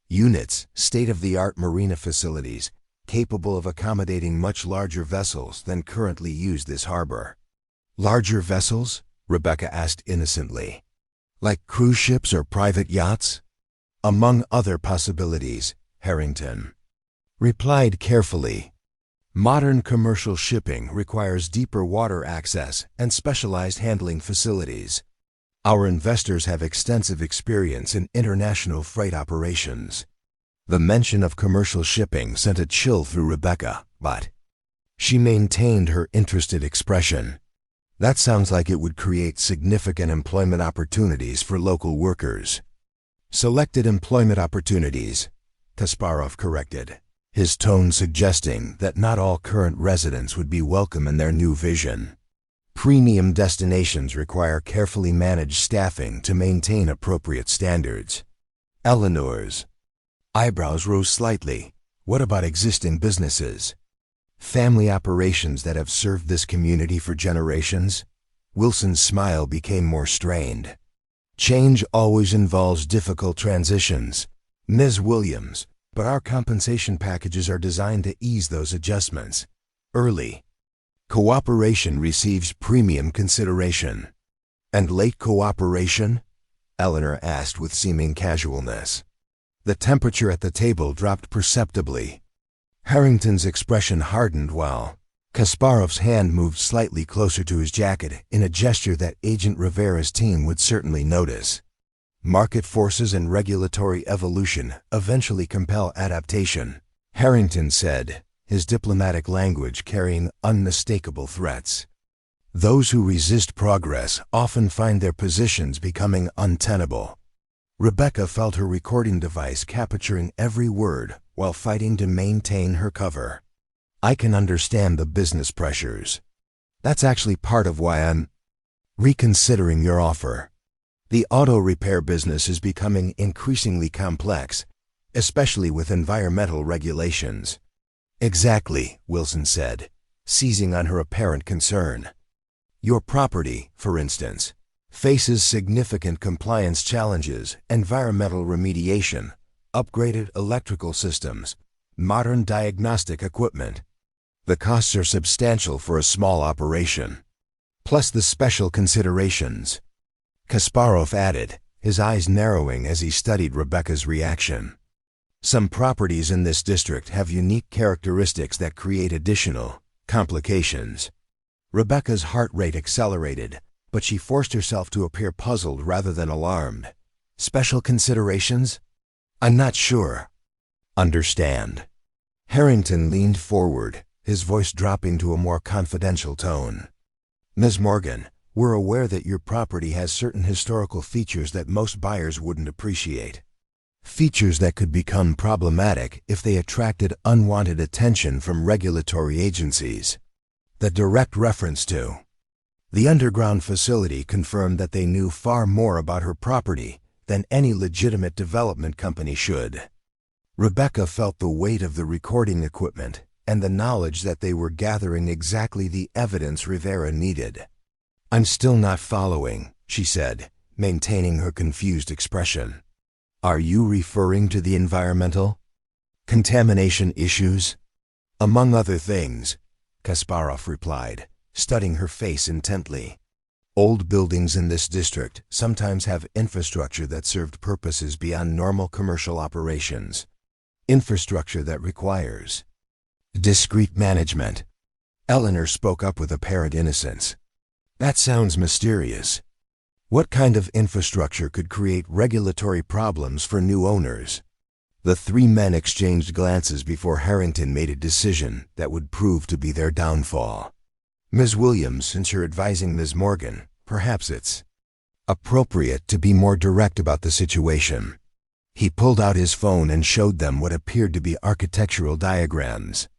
units, state-of-the-art marina facilities, capable of accommodating much larger vessels than currently use this harbor." "Larger vessels?" Rebecca asked innocently. "Like cruise ships or private yachts?" "Among other possibilities," Harrington replied carefully. "Modern commercial shipping requires deeper water access and specialized handling facilities. Our investors have extensive experience in international freight operations." The mention of commercial shipping sent a chill through Rebecca, but she maintained her interested expression. "That sounds like it would create significant employment opportunities for local workers." "Selected employment opportunities," Kasparov corrected, his tone suggesting that not all current residents would be welcome in their new vision. "Premium destinations require carefully managed staffing to maintain appropriate standards." Eleanor's eyebrows rose slightly. "What about existing businesses? Family operations that have served this community for generations?" Wilson's smile became more strained. "Change always involves difficult transitions, Ms. Williams, but our compensation packages are designed to ease those adjustments early. Cooperation receives premium consideration." "And late cooperation?" Eleanor asked with seeming casualness. The temperature at the table dropped perceptibly. Harrington's expression hardened while Kasparov's hand moved slightly closer to his jacket in a gesture that Agent Rivera's team would certainly notice. "Market forces and regulatory evolution eventually compel adaptation," Harrington said, his diplomatic language carrying unmistakable threats. "Those who resist progress often find their positions becoming untenable." Rebecca felt her recording device capturing every word while fighting to maintain her cover. "I can understand the business pressures. That's actually part of why I'm reconsidering your offer. The auto repair business is becoming increasingly complex, especially with environmental regulations." "Exactly," Wilson said, seizing on her apparent concern. Your property, for instance, faces significant compliance challenges, environmental remediation, upgraded electrical systems, modern diagnostic equipment. The costs are substantial for a small operation. Plus the special considerations. Kasparov added, his eyes narrowing as he studied Rebecca's reaction. Some properties in this district have unique characteristics that create additional complications. Rebecca's heart rate accelerated, but she forced herself to appear puzzled rather than alarmed. Special considerations? I'm not sure. Understand. Harrington leaned forward, his voice dropping to a more confidential tone. Ms. Morgan, we're aware that your property has certain historical features that most buyers wouldn't appreciate. Features that could become problematic if they attracted unwanted attention from regulatory agencies. The direct reference to the underground facility confirmed that they knew far more about her property than any legitimate development company should. Rebecca felt the weight of the recording equipment and the knowledge that they were gathering exactly the evidence Rivera needed. I'm still not following, she said, maintaining her confused expression. Are you referring to the environmental contamination issues? Among other things, Kasparov replied, studying her face intently. Old buildings in this district sometimes have infrastructure that served purposes beyond normal commercial operations. Infrastructure that requires discreet management. Eleanor spoke up with apparent innocence. That sounds mysterious. What kind of infrastructure could create regulatory problems for new owners? The three men exchanged glances before Harrington made a decision that would prove to be their downfall. Ms. Williams, since you're advising Ms. Morgan, perhaps it's appropriate to be more direct about the situation. He pulled out his phone and showed them what appeared to be architectural diagrams.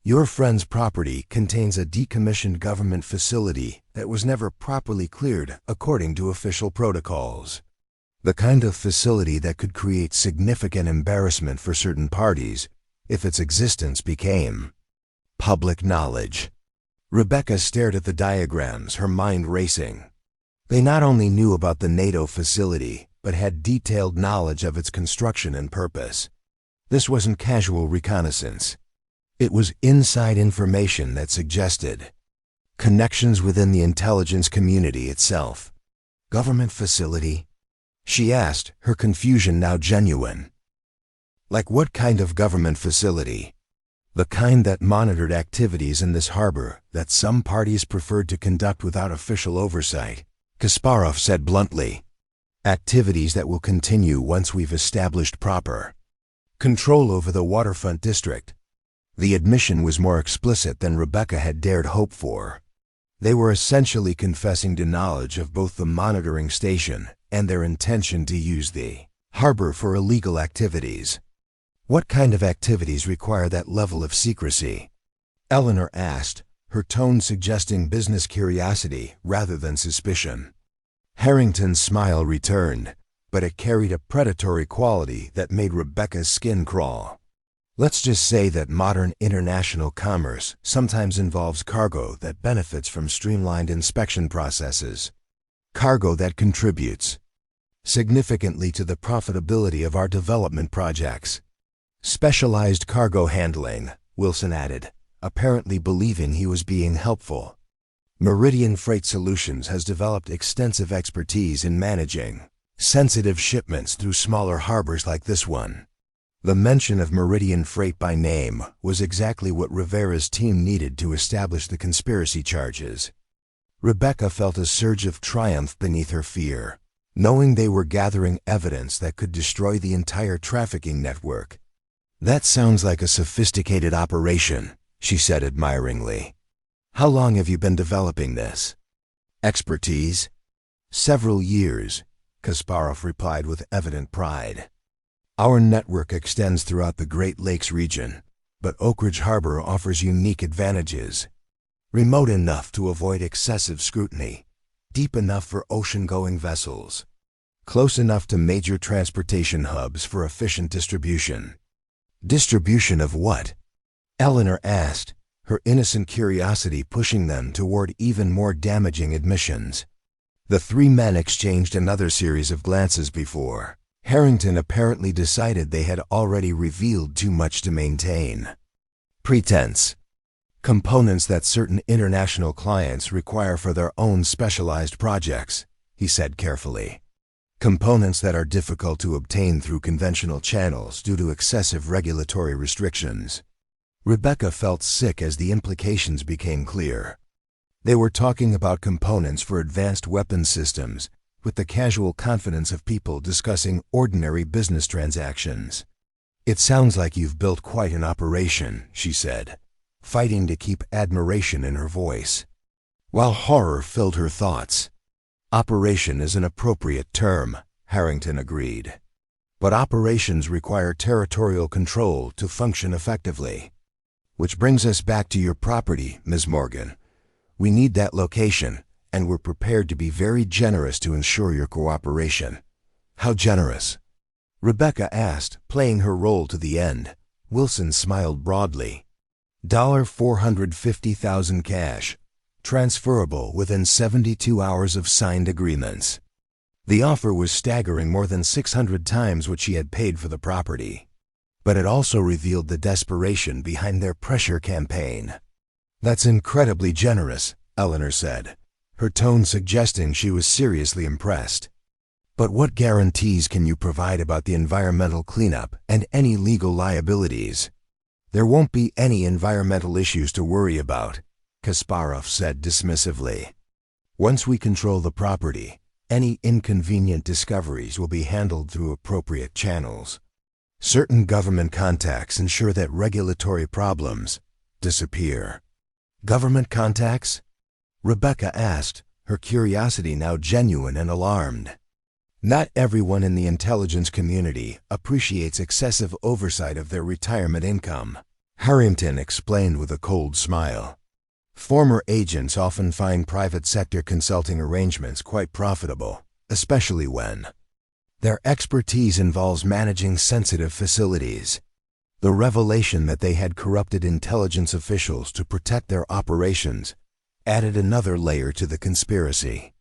Your friend's property contains a decommissioned government facility that was never properly cleared according to official protocols. The kind of facility that could create significant embarrassment for certain parties if its existence became public knowledge. Rebecca stared at the diagrams, her mind racing. They not only knew about the NATO facility, but had detailed knowledge of its construction and purpose. This wasn't casual reconnaissance. It was inside information that suggested connections within the intelligence community itself. Government facility? She asked, her confusion now genuine. Like what kind of government facility? The kind that monitored activities in this harbor that some parties preferred to conduct without official oversight, Kasparov said bluntly. Activities that will continue once we've established proper control over the waterfront district. The admission was more explicit than Rebecca had dared hope for. They were essentially confessing to knowledge of both the monitoring station and their intention to use the harbor for illegal activities. What kind of activities require that level of secrecy? Eleanor asked, her tone suggesting business curiosity rather than suspicion. Harrington's smile returned, but it carried a predatory quality that made Rebecca's skin crawl. Let's just say that modern international commerce sometimes involves cargo that benefits from streamlined inspection processes. Cargo that contributes significantly to the profitability of our development projects. Specialized cargo handling, Wilson added, apparently believing he was being helpful. Meridian Freight Solutions has developed extensive expertise in managing sensitive shipments through smaller harbors like this one. The mention of Meridian Freight by name was exactly what Rivera's team needed to establish the conspiracy charges. Rebecca felt a surge of triumph beneath her fear, knowing they were gathering evidence that could destroy the entire trafficking network. That sounds like a sophisticated operation, she said admiringly. How long have you been developing this expertise? Several years, Kasparov replied with evident pride. Our network extends throughout the Great Lakes region, but Oakridge Harbor offers unique advantages. Remote enough to avoid excessive scrutiny, deep enough for ocean-going vessels, close enough to major transportation hubs for efficient distribution. Distribution of what? Eleanor asked, her innocent curiosity pushing them toward even more damaging admissions. The three men exchanged another series of glances before Harrington apparently decided they had already revealed too much to maintain. Pretense. Components that certain international clients require for their own specialized projects, he said carefully. Components that are difficult to obtain through conventional channels due to excessive regulatory restrictions. Rebecca felt sick as the implications became clear. They were talking about components for advanced weapon systems, with the casual confidence of people discussing ordinary business transactions. "It sounds like you've built quite an operation," she said, fighting to keep admiration in her voice, while horror filled her thoughts. "Operation is an appropriate term," Harrington agreed. "But operations require territorial control to function effectively. Which brings us back to your property, Ms. Morgan. We need that location, and we're prepared to be very generous to ensure your cooperation." "How generous?" Rebecca asked, playing her role to the end. Wilson smiled broadly. $450,000 cash, transferable within 72 hours of signed agreements. The offer was staggering, more than 600 times what she had paid for the property. But it also revealed the desperation behind their pressure campaign. "That's incredibly generous," Eleanor said, her tone suggesting she was seriously impressed. "But what guarantees can you provide about the environmental cleanup and any legal liabilities?" "There won't be any environmental issues to worry about," Kasparov said dismissively. "Once we control the property, any inconvenient discoveries will be handled through appropriate channels. Certain government contacts ensure that regulatory problems disappear." "Government contacts?" Rebecca asked, her curiosity now genuine and alarmed. "Not everyone in the intelligence community appreciates excessive oversight of their retirement income," Harrington explained with a cold smile. "Former agents often find private sector consulting arrangements quite profitable, especially when their expertise involves managing sensitive facilities." The revelation that they had corrupted intelligence officials to protect their operations added another layer to the conspiracy.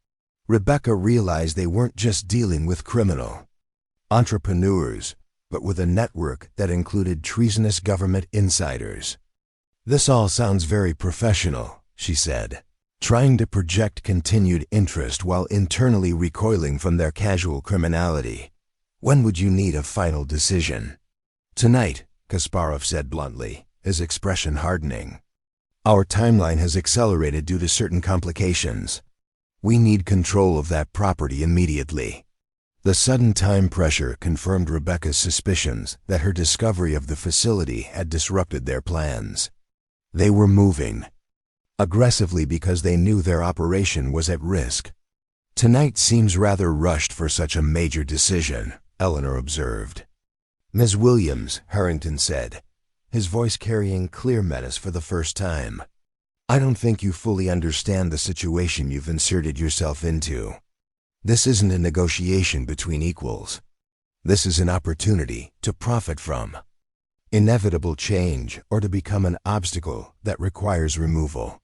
Rebecca realized they weren't just dealing with criminal entrepreneurs, but with a network that included treasonous government insiders. "This all sounds very professional," she said, trying to project continued interest while internally recoiling from their casual criminality. "When would you need a final decision?" "Tonight," Kasparov said bluntly, his expression hardening. "Our timeline has accelerated due to certain complications. We need control of that property immediately." The sudden time pressure confirmed Rebecca's suspicions that her discovery of the facility had disrupted their plans. They were moving aggressively because they knew their operation was at risk. "Tonight seems rather rushed for such a major decision," Eleanor observed. "Ms. Williams," Harrington said, his voice carrying clear menace for the first time, "I don't think you fully understand the situation you've inserted yourself into. This isn't a negotiation between equals. This is an opportunity to profit from inevitable change or to become an obstacle that requires removal."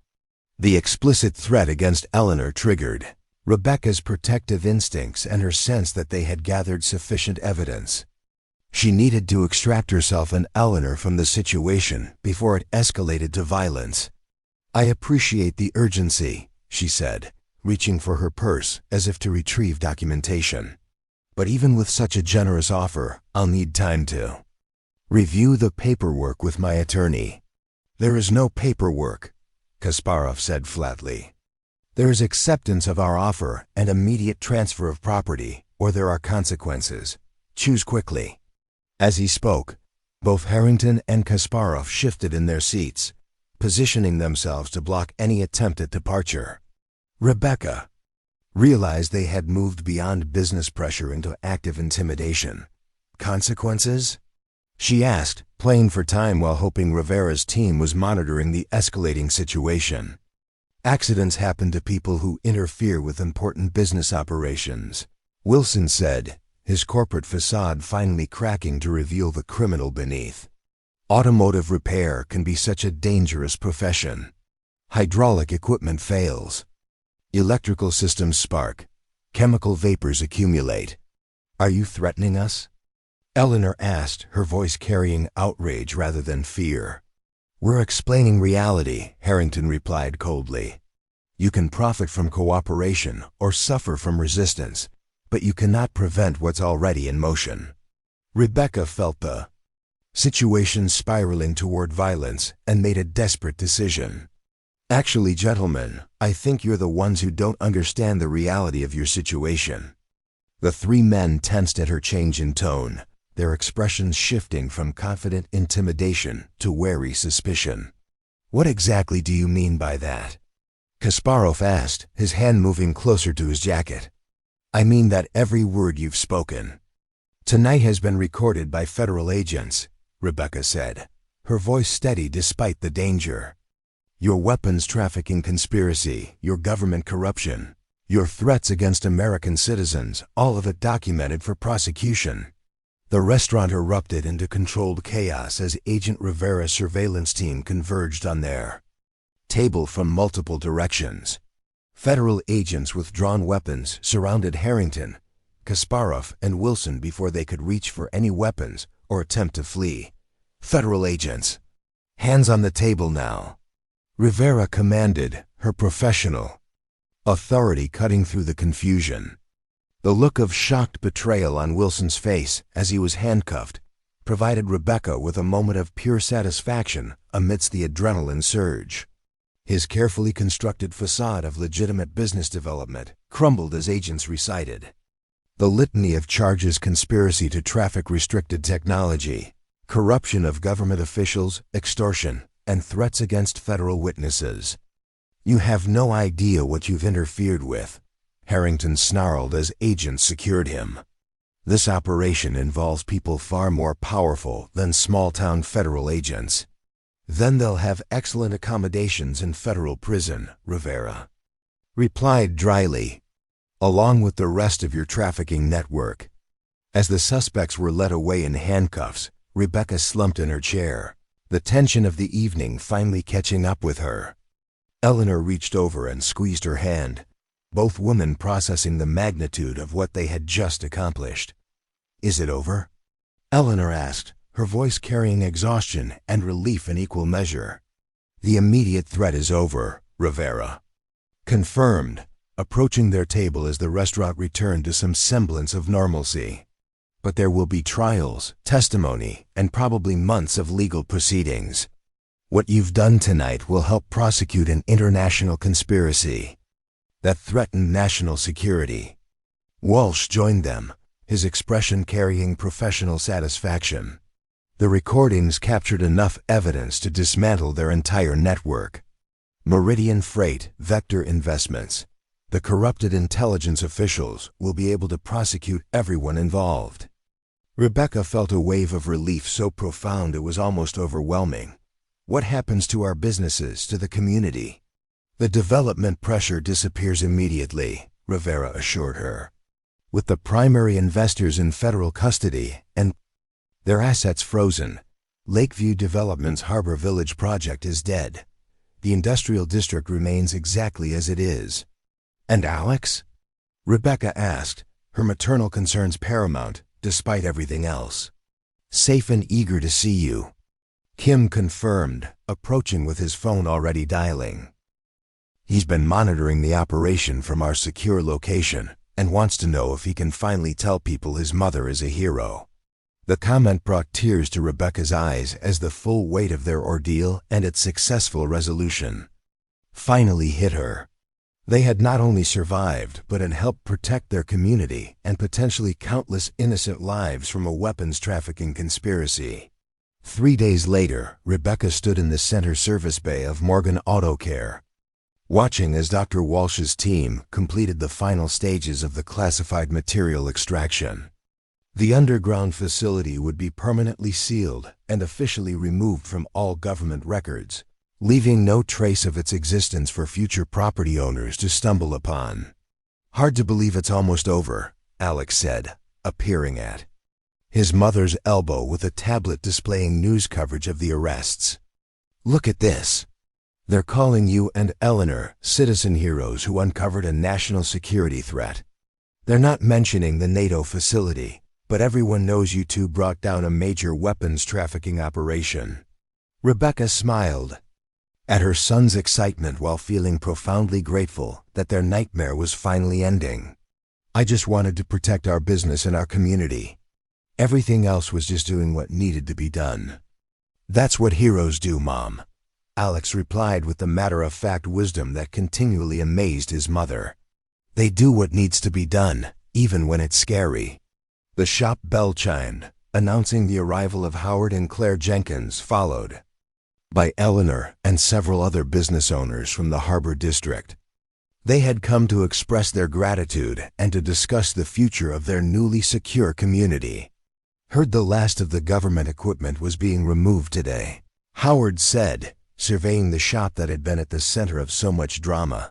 The explicit threat against Eleanor triggered Rebecca's protective instincts and her sense that they had gathered sufficient evidence. She needed to extract herself and Eleanor from the situation before it escalated to violence. "I appreciate the urgency," she said, reaching for her purse as if to retrieve documentation. "But even with such a generous offer, I'll need time to review the paperwork with my attorney." "There is no paperwork," Kasparov said flatly. "There is acceptance of our offer and immediate transfer of property, or there are consequences. Choose quickly." As he spoke, both Harrington and Kasparov shifted in their seats, positioning themselves to block any attempt at departure. Rebecca realized they had moved beyond business pressure into active intimidation. "Consequences?" she asked, playing for time while hoping Rivera's team was monitoring the escalating situation. "Accidents happen to people who interfere with important business operations," Wilson said, his corporate facade finally cracking to reveal the criminal beneath. Automotive repair can be such a dangerous profession. Hydraulic equipment fails. Electrical systems spark. Chemical vapors accumulate. Are you threatening us? Eleanor asked, her voice carrying outrage rather than fear. We're explaining reality, Harrington replied coldly. You can profit from cooperation or suffer from resistance, but you cannot prevent what's already in motion. Rebecca felt the situation spiraling toward violence and made a desperate decision. Actually, gentlemen, I think you're the ones who don't understand the reality of your situation. The three men tensed at her change in tone, their expressions shifting from confident intimidation to wary suspicion. What exactly do you mean by that? Kasparov asked, his hand moving closer to his jacket. I mean that every word you've spoken tonight has been recorded by federal agents, Rebecca said, her voice steady despite the danger. Your weapons trafficking conspiracy, your government corruption, your threats against American citizens, all of it documented for prosecution. The restaurant erupted into controlled chaos as Agent Rivera's surveillance team converged on their table from multiple directions. Federal agents with drawn weapons surrounded Harrington, Kasparov, and Wilson before they could reach for any weapons or attempt to flee. Federal agents. Hands on the table now. Rivera commanded, her professional authority cutting through the confusion. The look of shocked betrayal on Wilson's face as he was handcuffed provided Rebecca with a moment of pure satisfaction amidst the adrenaline surge. His carefully constructed facade of legitimate business development crumbled as agents recited the litany of charges: conspiracy to traffic restricted technology, corruption of government officials, extortion, and threats against federal witnesses. You have no idea what you've interfered with, Harrington snarled as agents secured him. This operation involves people far more powerful than small-town federal agents. Then they'll have excellent accommodations in federal prison, Rivera replied dryly, along with the rest of your trafficking network. As the suspects were led away in handcuffs, Rebecca slumped in her chair, the tension of the evening finally catching up with her. Eleanor reached over and squeezed her hand, both women processing the magnitude of what they had just accomplished. Is it over? Eleanor asked, her voice carrying exhaustion and relief in equal measure. The immediate threat is over, Rivera confirmed, approaching their table as the restaurant returned to some semblance of normalcy. But there will be trials, testimony, and probably months of legal proceedings. What you've done tonight will help prosecute an international conspiracy that threatened national security. Walsh joined them, his expression carrying professional satisfaction. The recordings captured enough evidence to dismantle their entire network. Meridian Freight, Vector Investments. The corrupted intelligence officials will be able to prosecute everyone involved. Rebecca felt a wave of relief so profound it was almost overwhelming. What happens to our businesses, to the community? The development pressure disappears immediately, Rivera assured her. With the primary investors in federal custody and their assets frozen, Lakeview Development's Harbor Village project is dead. The industrial district remains exactly as it is. And Alex? Rebecca asked, her maternal concerns paramount, despite everything else. Safe and eager to see you, Kim confirmed, approaching with his phone already dialing. He's been monitoring the operation from our secure location and wants to know if he can finally tell people his mother is a hero. The comment brought tears to Rebecca's eyes as the full weight of their ordeal and its successful resolution finally hit her. They had not only survived, but had helped protect their community and potentially countless innocent lives from a weapons trafficking conspiracy. 3 days later, Rebecca stood in the center service bay of Morgan Auto Care, watching as Dr. Walsh's team completed the final stages of the classified material extraction. The underground facility would be permanently sealed and officially removed from all government records, leaving no trace of its existence for future property owners to stumble upon. Hard to believe it's almost over, Alex said, appearing at his mother's elbow with a tablet displaying news coverage of the arrests. "Look at this. They're calling you and Eleanor citizen heroes who uncovered a national security threat. They're not mentioning the NATO facility, but everyone knows you two brought down a major weapons trafficking operation." Rebecca smiled at her son's excitement while feeling profoundly grateful that their nightmare was finally ending. "I just wanted to protect our business and our community. Everything else was just doing what needed to be done." "That's what heroes do, Mom," Alex replied with the matter-of-fact wisdom that continually amazed his mother. "They do what needs to be done, even when it's scary." The shop bell chimed, announcing the arrival of Howard and Claire Jenkins, followed by Eleanor and several other business owners from the Harbor District. They had come to express their gratitude and to discuss the future of their newly secure community. "Heard the last of the government equipment was being removed today," Howard said, surveying the shop that had been at the center of so much drama.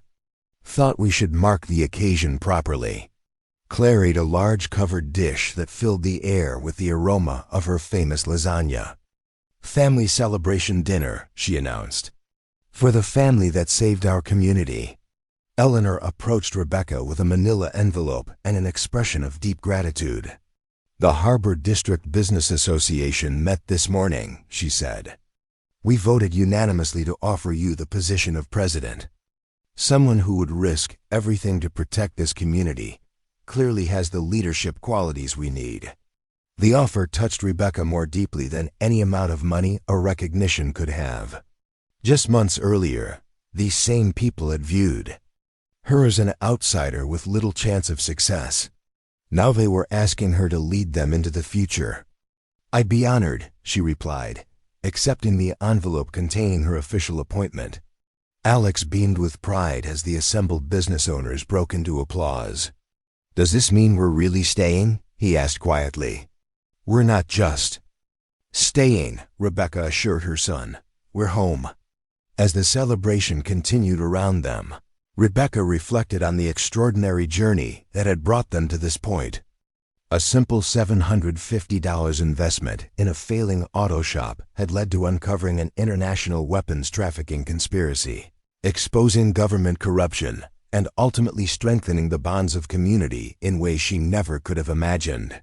"Thought we should mark the occasion properly." Claire ate a large covered dish that filled the air with the aroma of her famous lasagna. "Family celebration dinner," she announced. "For the family that saved our community." Eleanor approached Rebecca with a manila envelope and an expression of deep gratitude. "The Harbor District Business Association met this morning," she said. "We voted unanimously to offer you the position of president. Someone who would risk everything to protect this community clearly has the leadership qualities we need." The offer touched Rebecca more deeply than any amount of money or recognition could have. Just months earlier, these same people had viewed her as an outsider with little chance of success. Now they were asking her to lead them into the future. "I'd be honored," she replied, accepting the envelope containing her official appointment. Alex beamed with pride as the assembled business owners broke into applause. "Does this mean we're really staying?" he asked quietly. "We're not just staying," Rebecca assured her son. "We're home." As the celebration continued around them, Rebecca reflected on the extraordinary journey that had brought them to this point. A simple $750 investment in a failing auto shop had led to uncovering an international weapons trafficking conspiracy, exposing government corruption, and ultimately strengthening the bonds of community in ways she never could have imagined.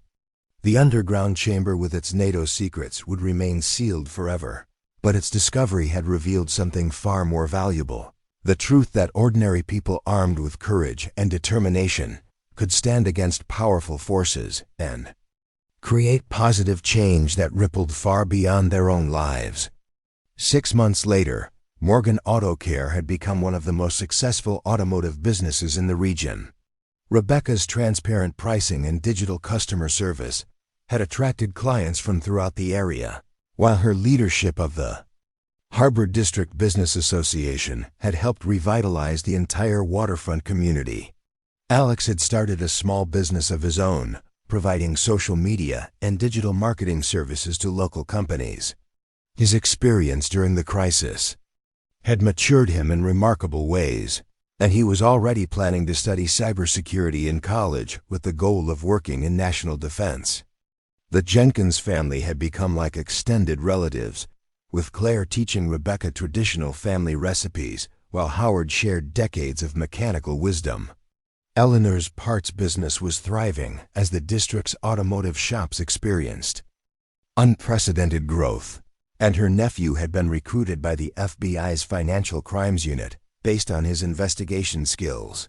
The underground chamber with its NATO secrets would remain sealed forever, but its discovery had revealed something far more valuable: the truth that ordinary people armed with courage and determination could stand against powerful forces and create positive change that rippled far beyond their own lives. 6 months later, Morgan Auto Care had become one of the most successful automotive businesses in the region. Rebecca's transparent pricing and digital customer service had attracted clients from throughout the area, while her leadership of the Harbor District Business Association had helped revitalize the entire waterfront community. Alex had started a small business of his own, providing social media and digital marketing services to local companies. His experience during the crisis had matured him in remarkable ways, and he was already planning to study cybersecurity in college with the goal of working in national defense. The Jenkins family had become like extended relatives, with Claire teaching Rebecca traditional family recipes while Howard shared decades of mechanical wisdom. Eleanor's parts business was thriving as the district's automotive shops experienced unprecedented growth, and her nephew had been recruited by the FBI's Financial Crimes Unit based on his investigation skills.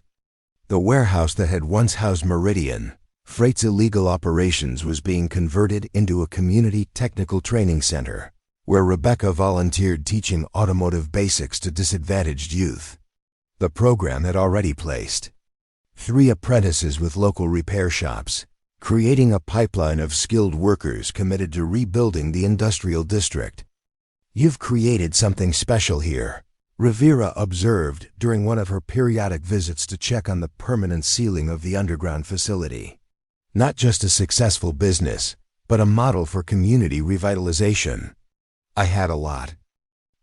The warehouse that had once housed Meridian Freight's illegal operations was being converted into a community technical training center, where Rebecca volunteered teaching automotive basics to disadvantaged youth. The program had already placed 3 apprentices with local repair shops, creating a pipeline of skilled workers committed to rebuilding the industrial district. "You've created something special here," Rivera observed during one of her periodic visits to check on the permanent sealing of the underground facility. "Not just a successful business, but a model for community revitalization." "I had a lot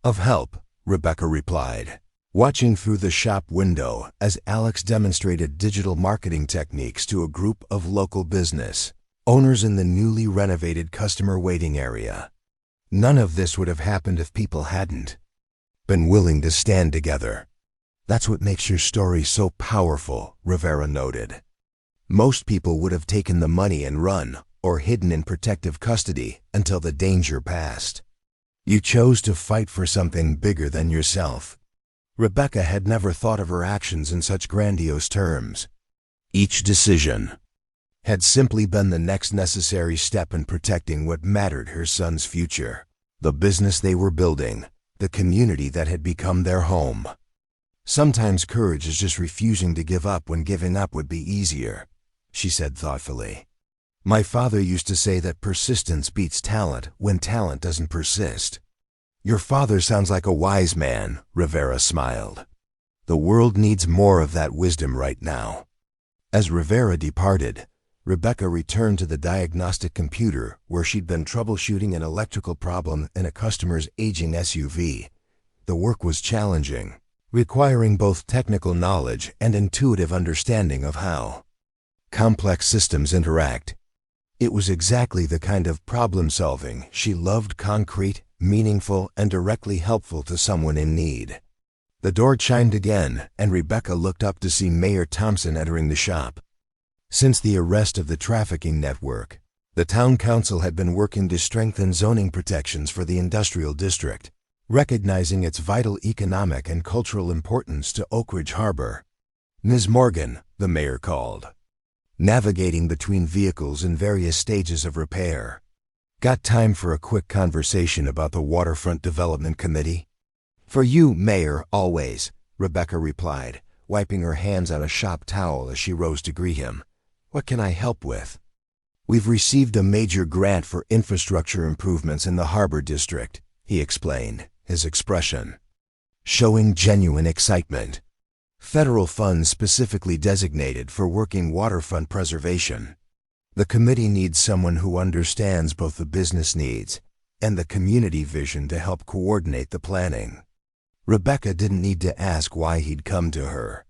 of help," Rebecca replied, watching through the shop window as Alex demonstrated digital marketing techniques to a group of local business owners in the newly renovated customer waiting area. None of this would have happened if people hadn't been willing to stand together. That's what makes your story so powerful, Rivera noted. Most people would have taken the money and run, or hidden in protective custody until the danger passed. You chose to fight for something bigger than yourself. Rebecca had never thought of her actions in such grandiose terms. Each decision had simply been the next necessary step in protecting what mattered: her son's future, the business they were building, the community that had become their home. Sometimes courage is just refusing to give up when giving up would be easier, she said thoughtfully. My father used to say that persistence beats talent when talent doesn't persist. Your father sounds like a wise man, Rivera smiled. The world needs more of that wisdom right now. As Rivera departed, Rebecca returned to the diagnostic computer where she'd been troubleshooting an electrical problem in a customer's aging SUV. The work was challenging, requiring both technical knowledge and intuitive understanding of how complex systems interact. It was exactly the kind of problem-solving she loved: concrete, meaningful, and directly helpful to someone in need. The door chimed again, and Rebecca looked up to see Mayor Thompson entering the shop. Since the arrest of the trafficking network, the town council had been working to strengthen zoning protections for the industrial district, recognizing its vital economic and cultural importance to Oakridge Harbor. Ms. Morgan, the mayor called, navigating between vehicles in various stages of repair. Got time for a quick conversation about the Waterfront Development Committee? For you, Mayor, always, Rebecca replied, wiping her hands on a shop towel as she rose to greet him. What can I help with? We've received a major grant for infrastructure improvements in the Harbor District, he explained, his expression showing genuine excitement. Federal funds specifically designated for working waterfront preservation. The committee needs someone who understands both the business needs and the community vision to help coordinate the planning. Rebecca didn't need to ask why he'd come to her.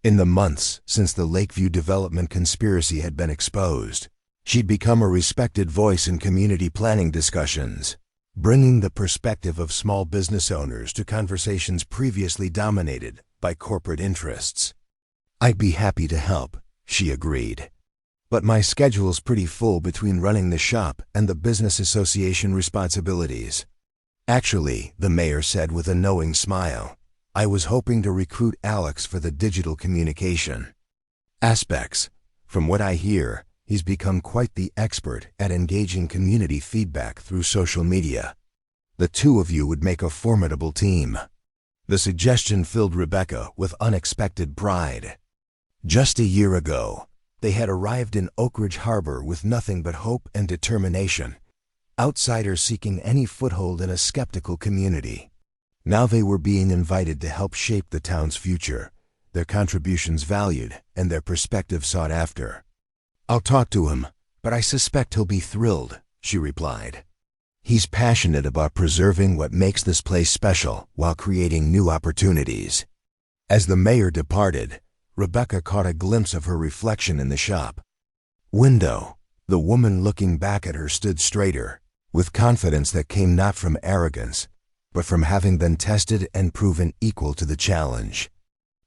In the months since the Lakeview development conspiracy had been exposed, she'd become a respected voice in community planning discussions, bringing the perspective of small business owners to conversations previously dominated by corporate interests. I'd be happy to help, she agreed. But my schedule's pretty full between running the shop and the business association responsibilities. Actually, the mayor said with a knowing smile, I was hoping to recruit Alex for the digital communication aspects. From what I hear, he's become quite the expert at engaging community feedback through social media. The two of you would make a formidable team. The suggestion filled Rebecca with unexpected pride. Just a year ago, they had arrived in Oakridge Harbor with nothing but hope and determination, outsiders seeking any foothold in a skeptical community. Now they were being invited to help shape the town's future, their contributions valued and their perspective sought after. I'll talk to him, but I suspect he'll be thrilled, she replied. He's passionate about preserving what makes this place special while creating new opportunities. As the mayor departed, Rebecca caught a glimpse of her reflection in the shop window. The woman looking back at her stood straighter, with confidence that came not from arrogance, but from having been tested and proven equal to the challenge.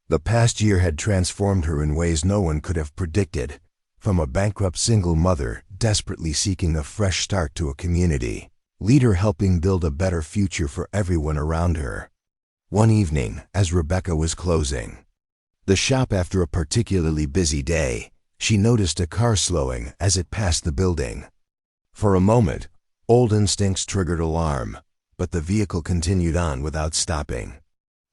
The past year had transformed her in ways no one could have predicted, from a bankrupt single mother desperately seeking a fresh start to a community leader helping build a better future for everyone around her. One evening, as Rebecca was closing the shop after a particularly busy day, she noticed a car slowing as it passed the building. For a moment, old instincts triggered alarm, but the vehicle continued on without stopping.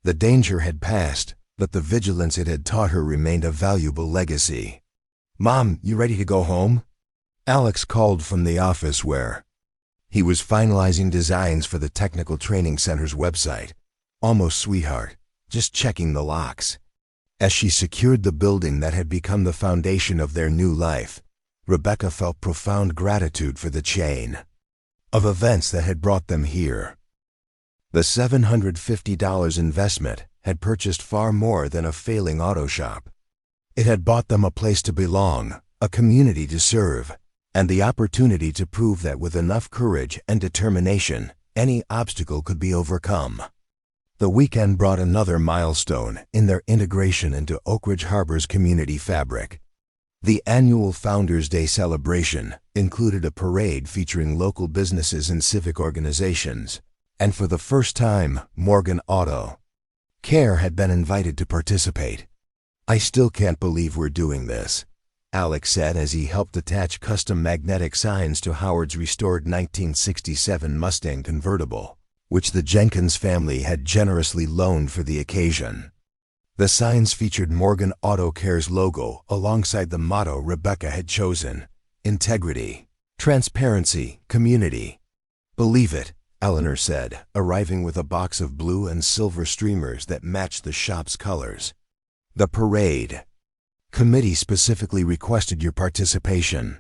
The danger had passed, but the vigilance it had taught her remained a valuable legacy. Mom, you ready to go home? Alex called from the office where he was finalizing designs for the Technical Training Center's website. Almost sweetheart, just checking the locks. As she secured the building that had become the foundation of their new life, Rebecca felt profound gratitude for the chain of events that had brought them here. The $750 investment had purchased far more than a failing auto shop. It had bought them a place to belong, a community to serve, and the opportunity to prove that with enough courage and determination, any obstacle could be overcome. The weekend brought another milestone in their integration into Oakridge Harbor's community fabric. The annual Founders' Day celebration included a parade featuring local businesses and civic organizations, and for the first time, Morgan Auto Care had been invited to participate. "I still can't believe we're doing this," Alex said as he helped attach custom magnetic signs to Howard's restored 1967 Mustang convertible, which the Jenkins family had generously loaned for the occasion. The signs featured Morgan Auto Care's logo alongside the motto Rebecca had chosen: integrity, transparency, community. "Believe it," Eleanor said, arriving with a box of blue and silver streamers that matched the shop's colors. The parade committee specifically requested your participation.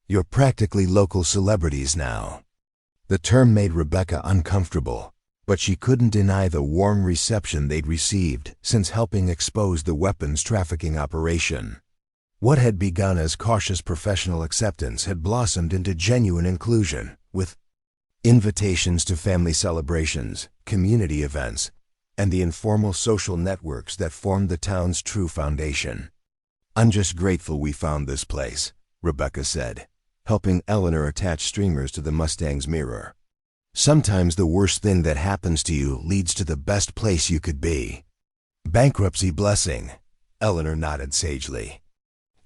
"You're practically local celebrities now." The term made Rebecca uncomfortable, but she couldn't deny the warm reception they'd received since helping expose the weapons trafficking operation. What had begun as cautious professional acceptance had blossomed into genuine inclusion, with invitations to family celebrations, community events, and the informal social networks that formed the town's true foundation. "I'm just grateful we found this place," Rebecca said, helping Eleanor attach streamers to the Mustang's mirror. "Sometimes the worst thing that happens to you leads to the best place you could be." "Bankruptcy blessing," Eleanor nodded sagely.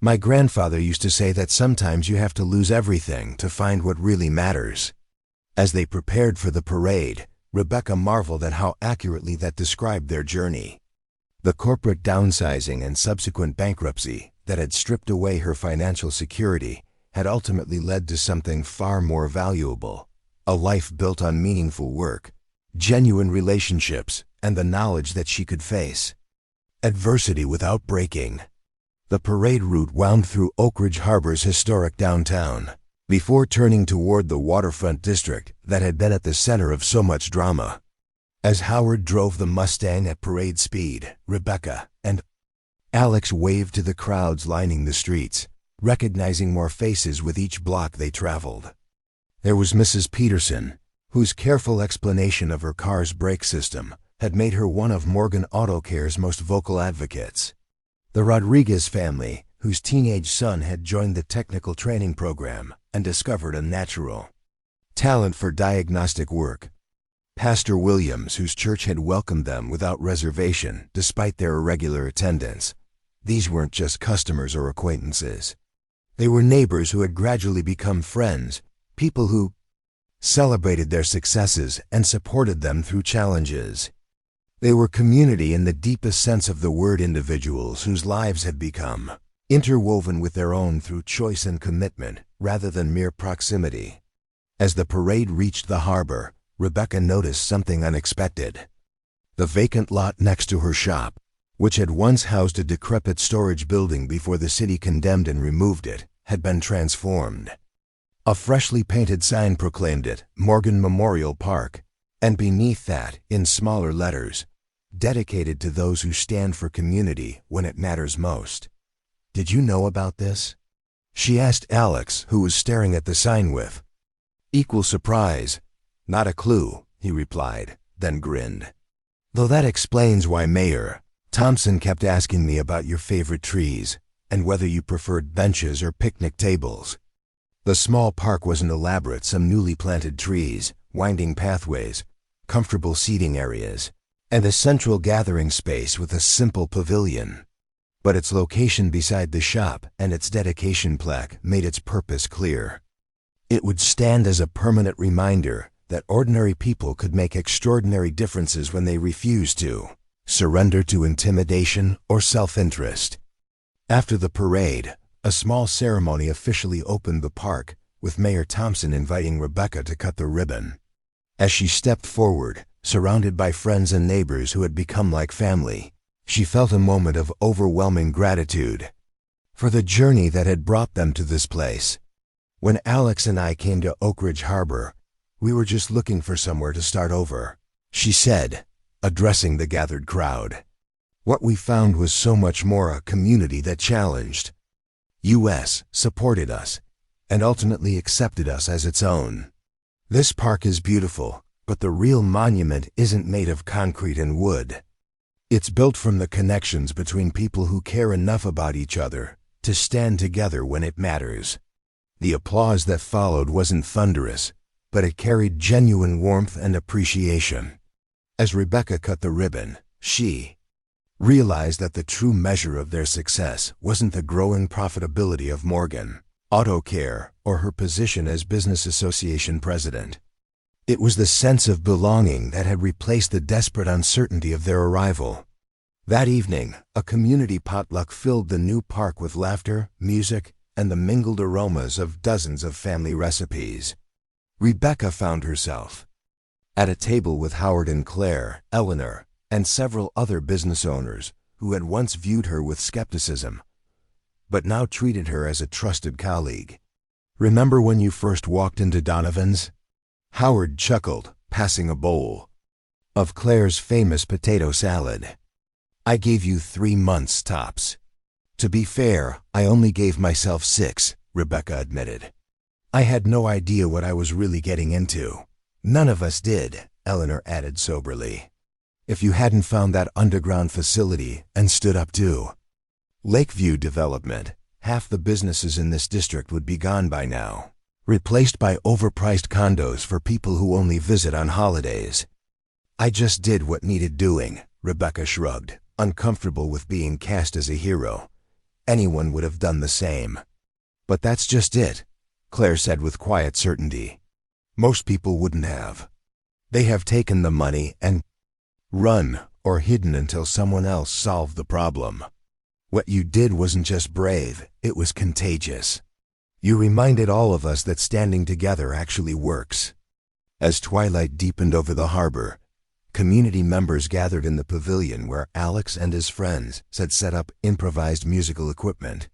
"My grandfather used to say that sometimes you have to lose everything to find what really matters." As they prepared for the parade, Rebecca marveled at how accurately that described their journey. The corporate downsizing and subsequent bankruptcy that had stripped away her financial security had ultimately led to something far more valuable: a life built on meaningful work, genuine relationships, and the knowledge that she could face adversity without breaking. The parade route wound through Oakridge Harbor's historic downtown, before turning toward the waterfront district that had been at the center of so much drama. As Howard drove the Mustang at parade speed, Rebecca and Alex waved to the crowds lining the streets, recognizing more faces with each block they traveled. There was Mrs. Peterson, whose careful explanation of her car's brake system had made her one of Morgan Auto Care's most vocal advocates. The Rodriguez family, whose teenage son had joined the technical training program and discovered a natural talent for diagnostic work. Pastor Williams, whose church had welcomed them without reservation despite their irregular attendance. These weren't just customers or acquaintances. They were neighbors who had gradually become friends, people who celebrated their successes and supported them through challenges. They were community in the deepest sense of the word, individuals whose lives had become interwoven with their own through choice and commitment rather than mere proximity. As the parade reached the harbor, Rebecca noticed something unexpected. The vacant lot next to her shop, which had once housed a decrepit storage building before the city condemned and removed it, had been transformed. A freshly painted sign proclaimed it Morgan Memorial Park, and beneath that, in smaller letters, dedicated to those who stand for community when it matters most. "Did you know about this?" she asked Alex, who was staring at the sign with equal surprise. "Not a clue," he replied, then grinned. "Though that explains why Mayor Thompson kept asking me about your favorite trees and whether you preferred benches or picnic tables." The small park wasn't elaborate: some newly planted trees, winding pathways, comfortable seating areas, and a central gathering space with a simple pavilion. But its location beside the shop and its dedication plaque made its purpose clear. It would stand as a permanent reminder that ordinary people could make extraordinary differences when they refused to surrender to intimidation or self-interest. After the parade, a small ceremony officially opened the park, with Mayor Thompson inviting Rebecca to cut the ribbon. As she stepped forward, surrounded by friends and neighbors who had become like family, she felt a moment of overwhelming gratitude for the journey that had brought them to this place. "When Alex and I came to Oakridge Harbor, we were just looking for somewhere to start over," she said, addressing the gathered crowd. "What we found was so much more: a community that challenged us, supported us, and ultimately accepted us as its own. This park is beautiful, but the real monument isn't made of concrete and wood. It's built from the connections between people who care enough about each other to stand together when it matters. The applause that followed wasn't thunderous, but it carried genuine warmth and appreciation. As Rebecca cut the ribbon, she realized that the true measure of their success wasn't the growing profitability of Morgan Auto Care or her position as business association president. It was the sense of belonging that had replaced the desperate uncertainty of their arrival. That evening, a community potluck filled the new park with laughter, music, and the mingled aromas of dozens of family recipes. Rebecca found herself at a table with Howard and Claire, Eleanor, and several other business owners who had once viewed her with skepticism, but now treated her as a trusted colleague. "Remember when you first walked into Donovan's?" Howard chuckled, passing a bowl of Claire's famous potato salad. "I gave you 3 months tops." "To be fair, I only gave myself 6, Rebecca admitted. "I had no idea what I was really getting into." "None of us did," Eleanor added soberly. "If you hadn't found that underground facility and stood up to Lakeview development, half the businesses in this district would be gone by now, replaced by overpriced condos for people who only visit on holidays." "I just did what needed doing," Rebecca shrugged, uncomfortable with being cast as a hero. "Anyone would have done the same." "But that's just it," Claire said with quiet certainty. "Most people wouldn't have. They have taken the money and run or hidden until someone else solved the problem. What you did wasn't just brave, it was contagious. You reminded all of us that standing together actually works." As twilight deepened over the harbor, community members gathered in the pavilion where Alex and his friends had set up improvised musical equipment.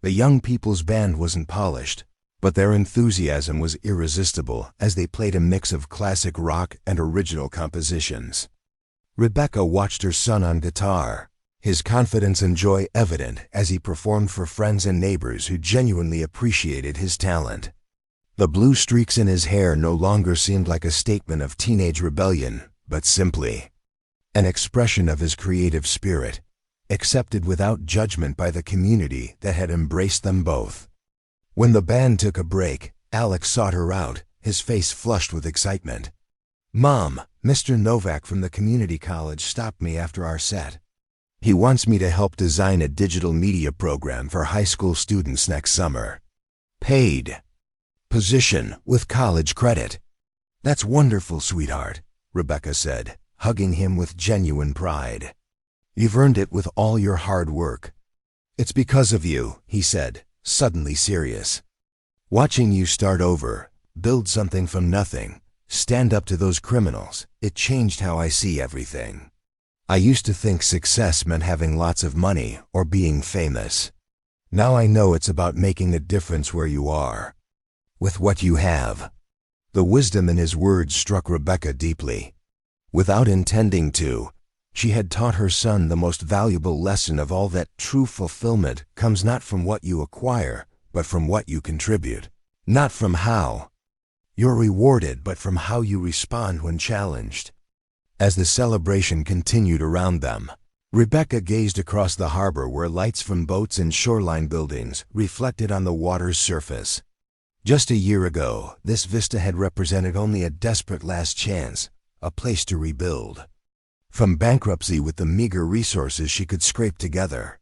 The young people's band wasn't polished, but their enthusiasm was irresistible as they played a mix of classic rock and original compositions. Rebecca watched her son on guitar, his confidence and joy evident as he performed for friends and neighbors who genuinely appreciated his talent. The blue streaks in his hair no longer seemed like a statement of teenage rebellion, but simply an expression of his creative spirit, accepted without judgment by the community that had embraced them both. When the band took a break, Alex sought her out, his face flushed with excitement. "Mom, Mr. Novak from the community college stopped me after our set. He wants me to help design a digital media program for high school students next summer. Paid position with college credit." "That's wonderful, sweetheart," Rebecca said, hugging him with genuine pride. "You've earned it with all your hard work." "It's because of you," he said, suddenly serious. "Watching you start over, build something from nothing, stand up to those criminals, it changed how I see everything. I used to think success meant having lots of money or being famous. Now I know it's about making a difference where you are, with what you have." The wisdom in his words struck Rebecca deeply. Without intending to, she had taught her son the most valuable lesson of all, that true fulfillment comes not from what you acquire, but from what you contribute. Not from how you're rewarded, but from how you respond when challenged. As the celebration continued around them, Rebecca gazed across the harbor where lights from boats and shoreline buildings reflected on the water's surface. Just a year ago, this vista had represented only a desperate last chance, a place to rebuild from bankruptcy with the meager resources she could scrape together.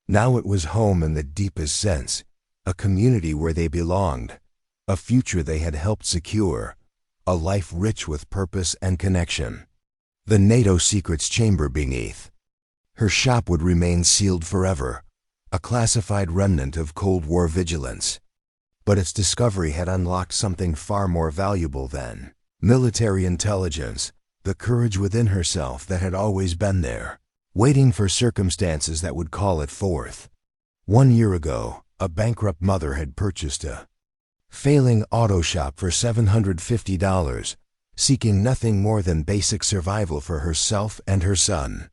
Now it was home in the deepest sense, a community where they belonged, a future they had helped secure, a life rich with purpose and connection. The NATO secrets chamber beneath her shop would remain sealed forever, a classified remnant of Cold War vigilance. But its discovery had unlocked something far more valuable than military intelligence, the courage within herself that had always been there, waiting for circumstances that would call it forth. 1 year ago, a bankrupt mother had purchased a failing auto shop for $750, seeking nothing more than basic survival for herself and her son.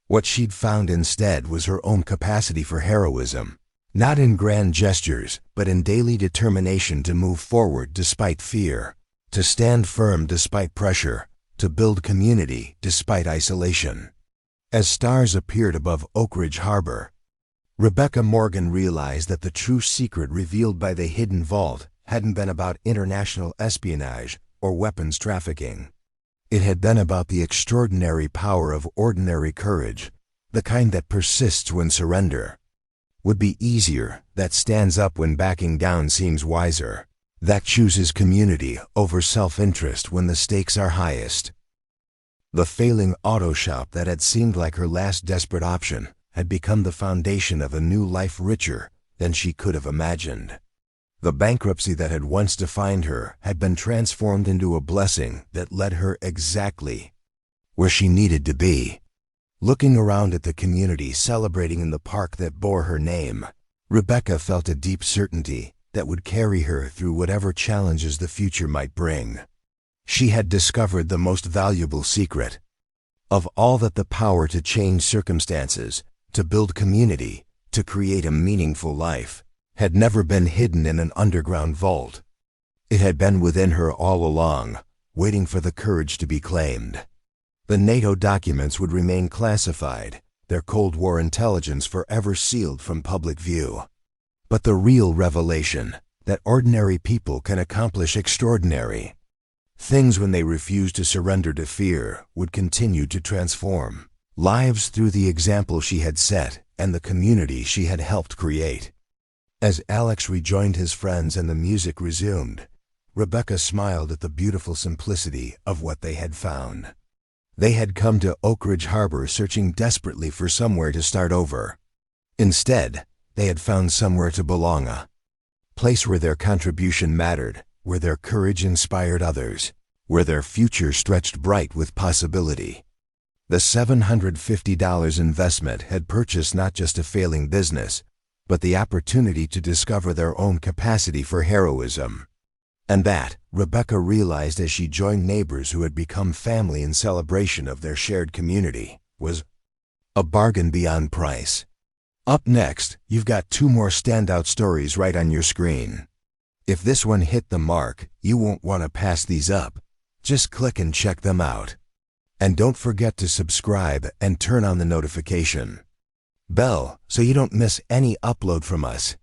What she'd found instead was her own capacity for heroism, Not in grand gestures, but in daily determination to move forward despite fear, to stand firm despite pressure, to build community despite isolation. As stars appeared above Oakridge Harbor, Rebecca Morgan realized that the true secret revealed by the hidden vault hadn't been about international espionage or weapons trafficking. It had been about the extraordinary power of ordinary courage, the kind that persists when surrender would be easier, that stands up when backing down seems wiser, that chooses community over self-interest when the stakes are highest. The failing auto shop that had seemed like her last desperate option had become the foundation of a new life richer than she could have imagined. The bankruptcy that had once defined her had been transformed into a blessing that led her exactly where she needed to be. Looking around at the community celebrating in the park that bore her name, Rebecca felt a deep certainty that would carry her through whatever challenges the future might bring. She had discovered the most valuable secret of all, that the power to change circumstances, to build community, to create a meaningful life, had never been hidden in an underground vault. It had been within her all along, waiting for the courage to be claimed. The NATO documents would remain classified, their Cold War intelligence forever sealed from public view. But the real revelation, that ordinary people can accomplish extraordinary things when they refuse to surrender to fear, would continue to transform lives through the example she had set and the community she had helped create. As Alex rejoined his friends and the music resumed, Rebecca smiled at the beautiful simplicity of what they had found. They had come to Oakridge Harbor searching desperately for somewhere to start over. Instead, they had found somewhere to belong, a place where their contribution mattered, where their courage inspired others, where their future stretched bright with possibility. The $750 investment had purchased not just a failing business, but the opportunity to discover their own capacity for heroism. And that, Rebecca realized as she joined neighbors who had become family in celebration of their shared community, was a bargain beyond price. Up next, you've got two more standout stories right on your screen. If this one hit the mark, you won't want to pass these up. Just click and check them out. And don't forget to subscribe and turn on the notification bell so you don't miss any upload from us.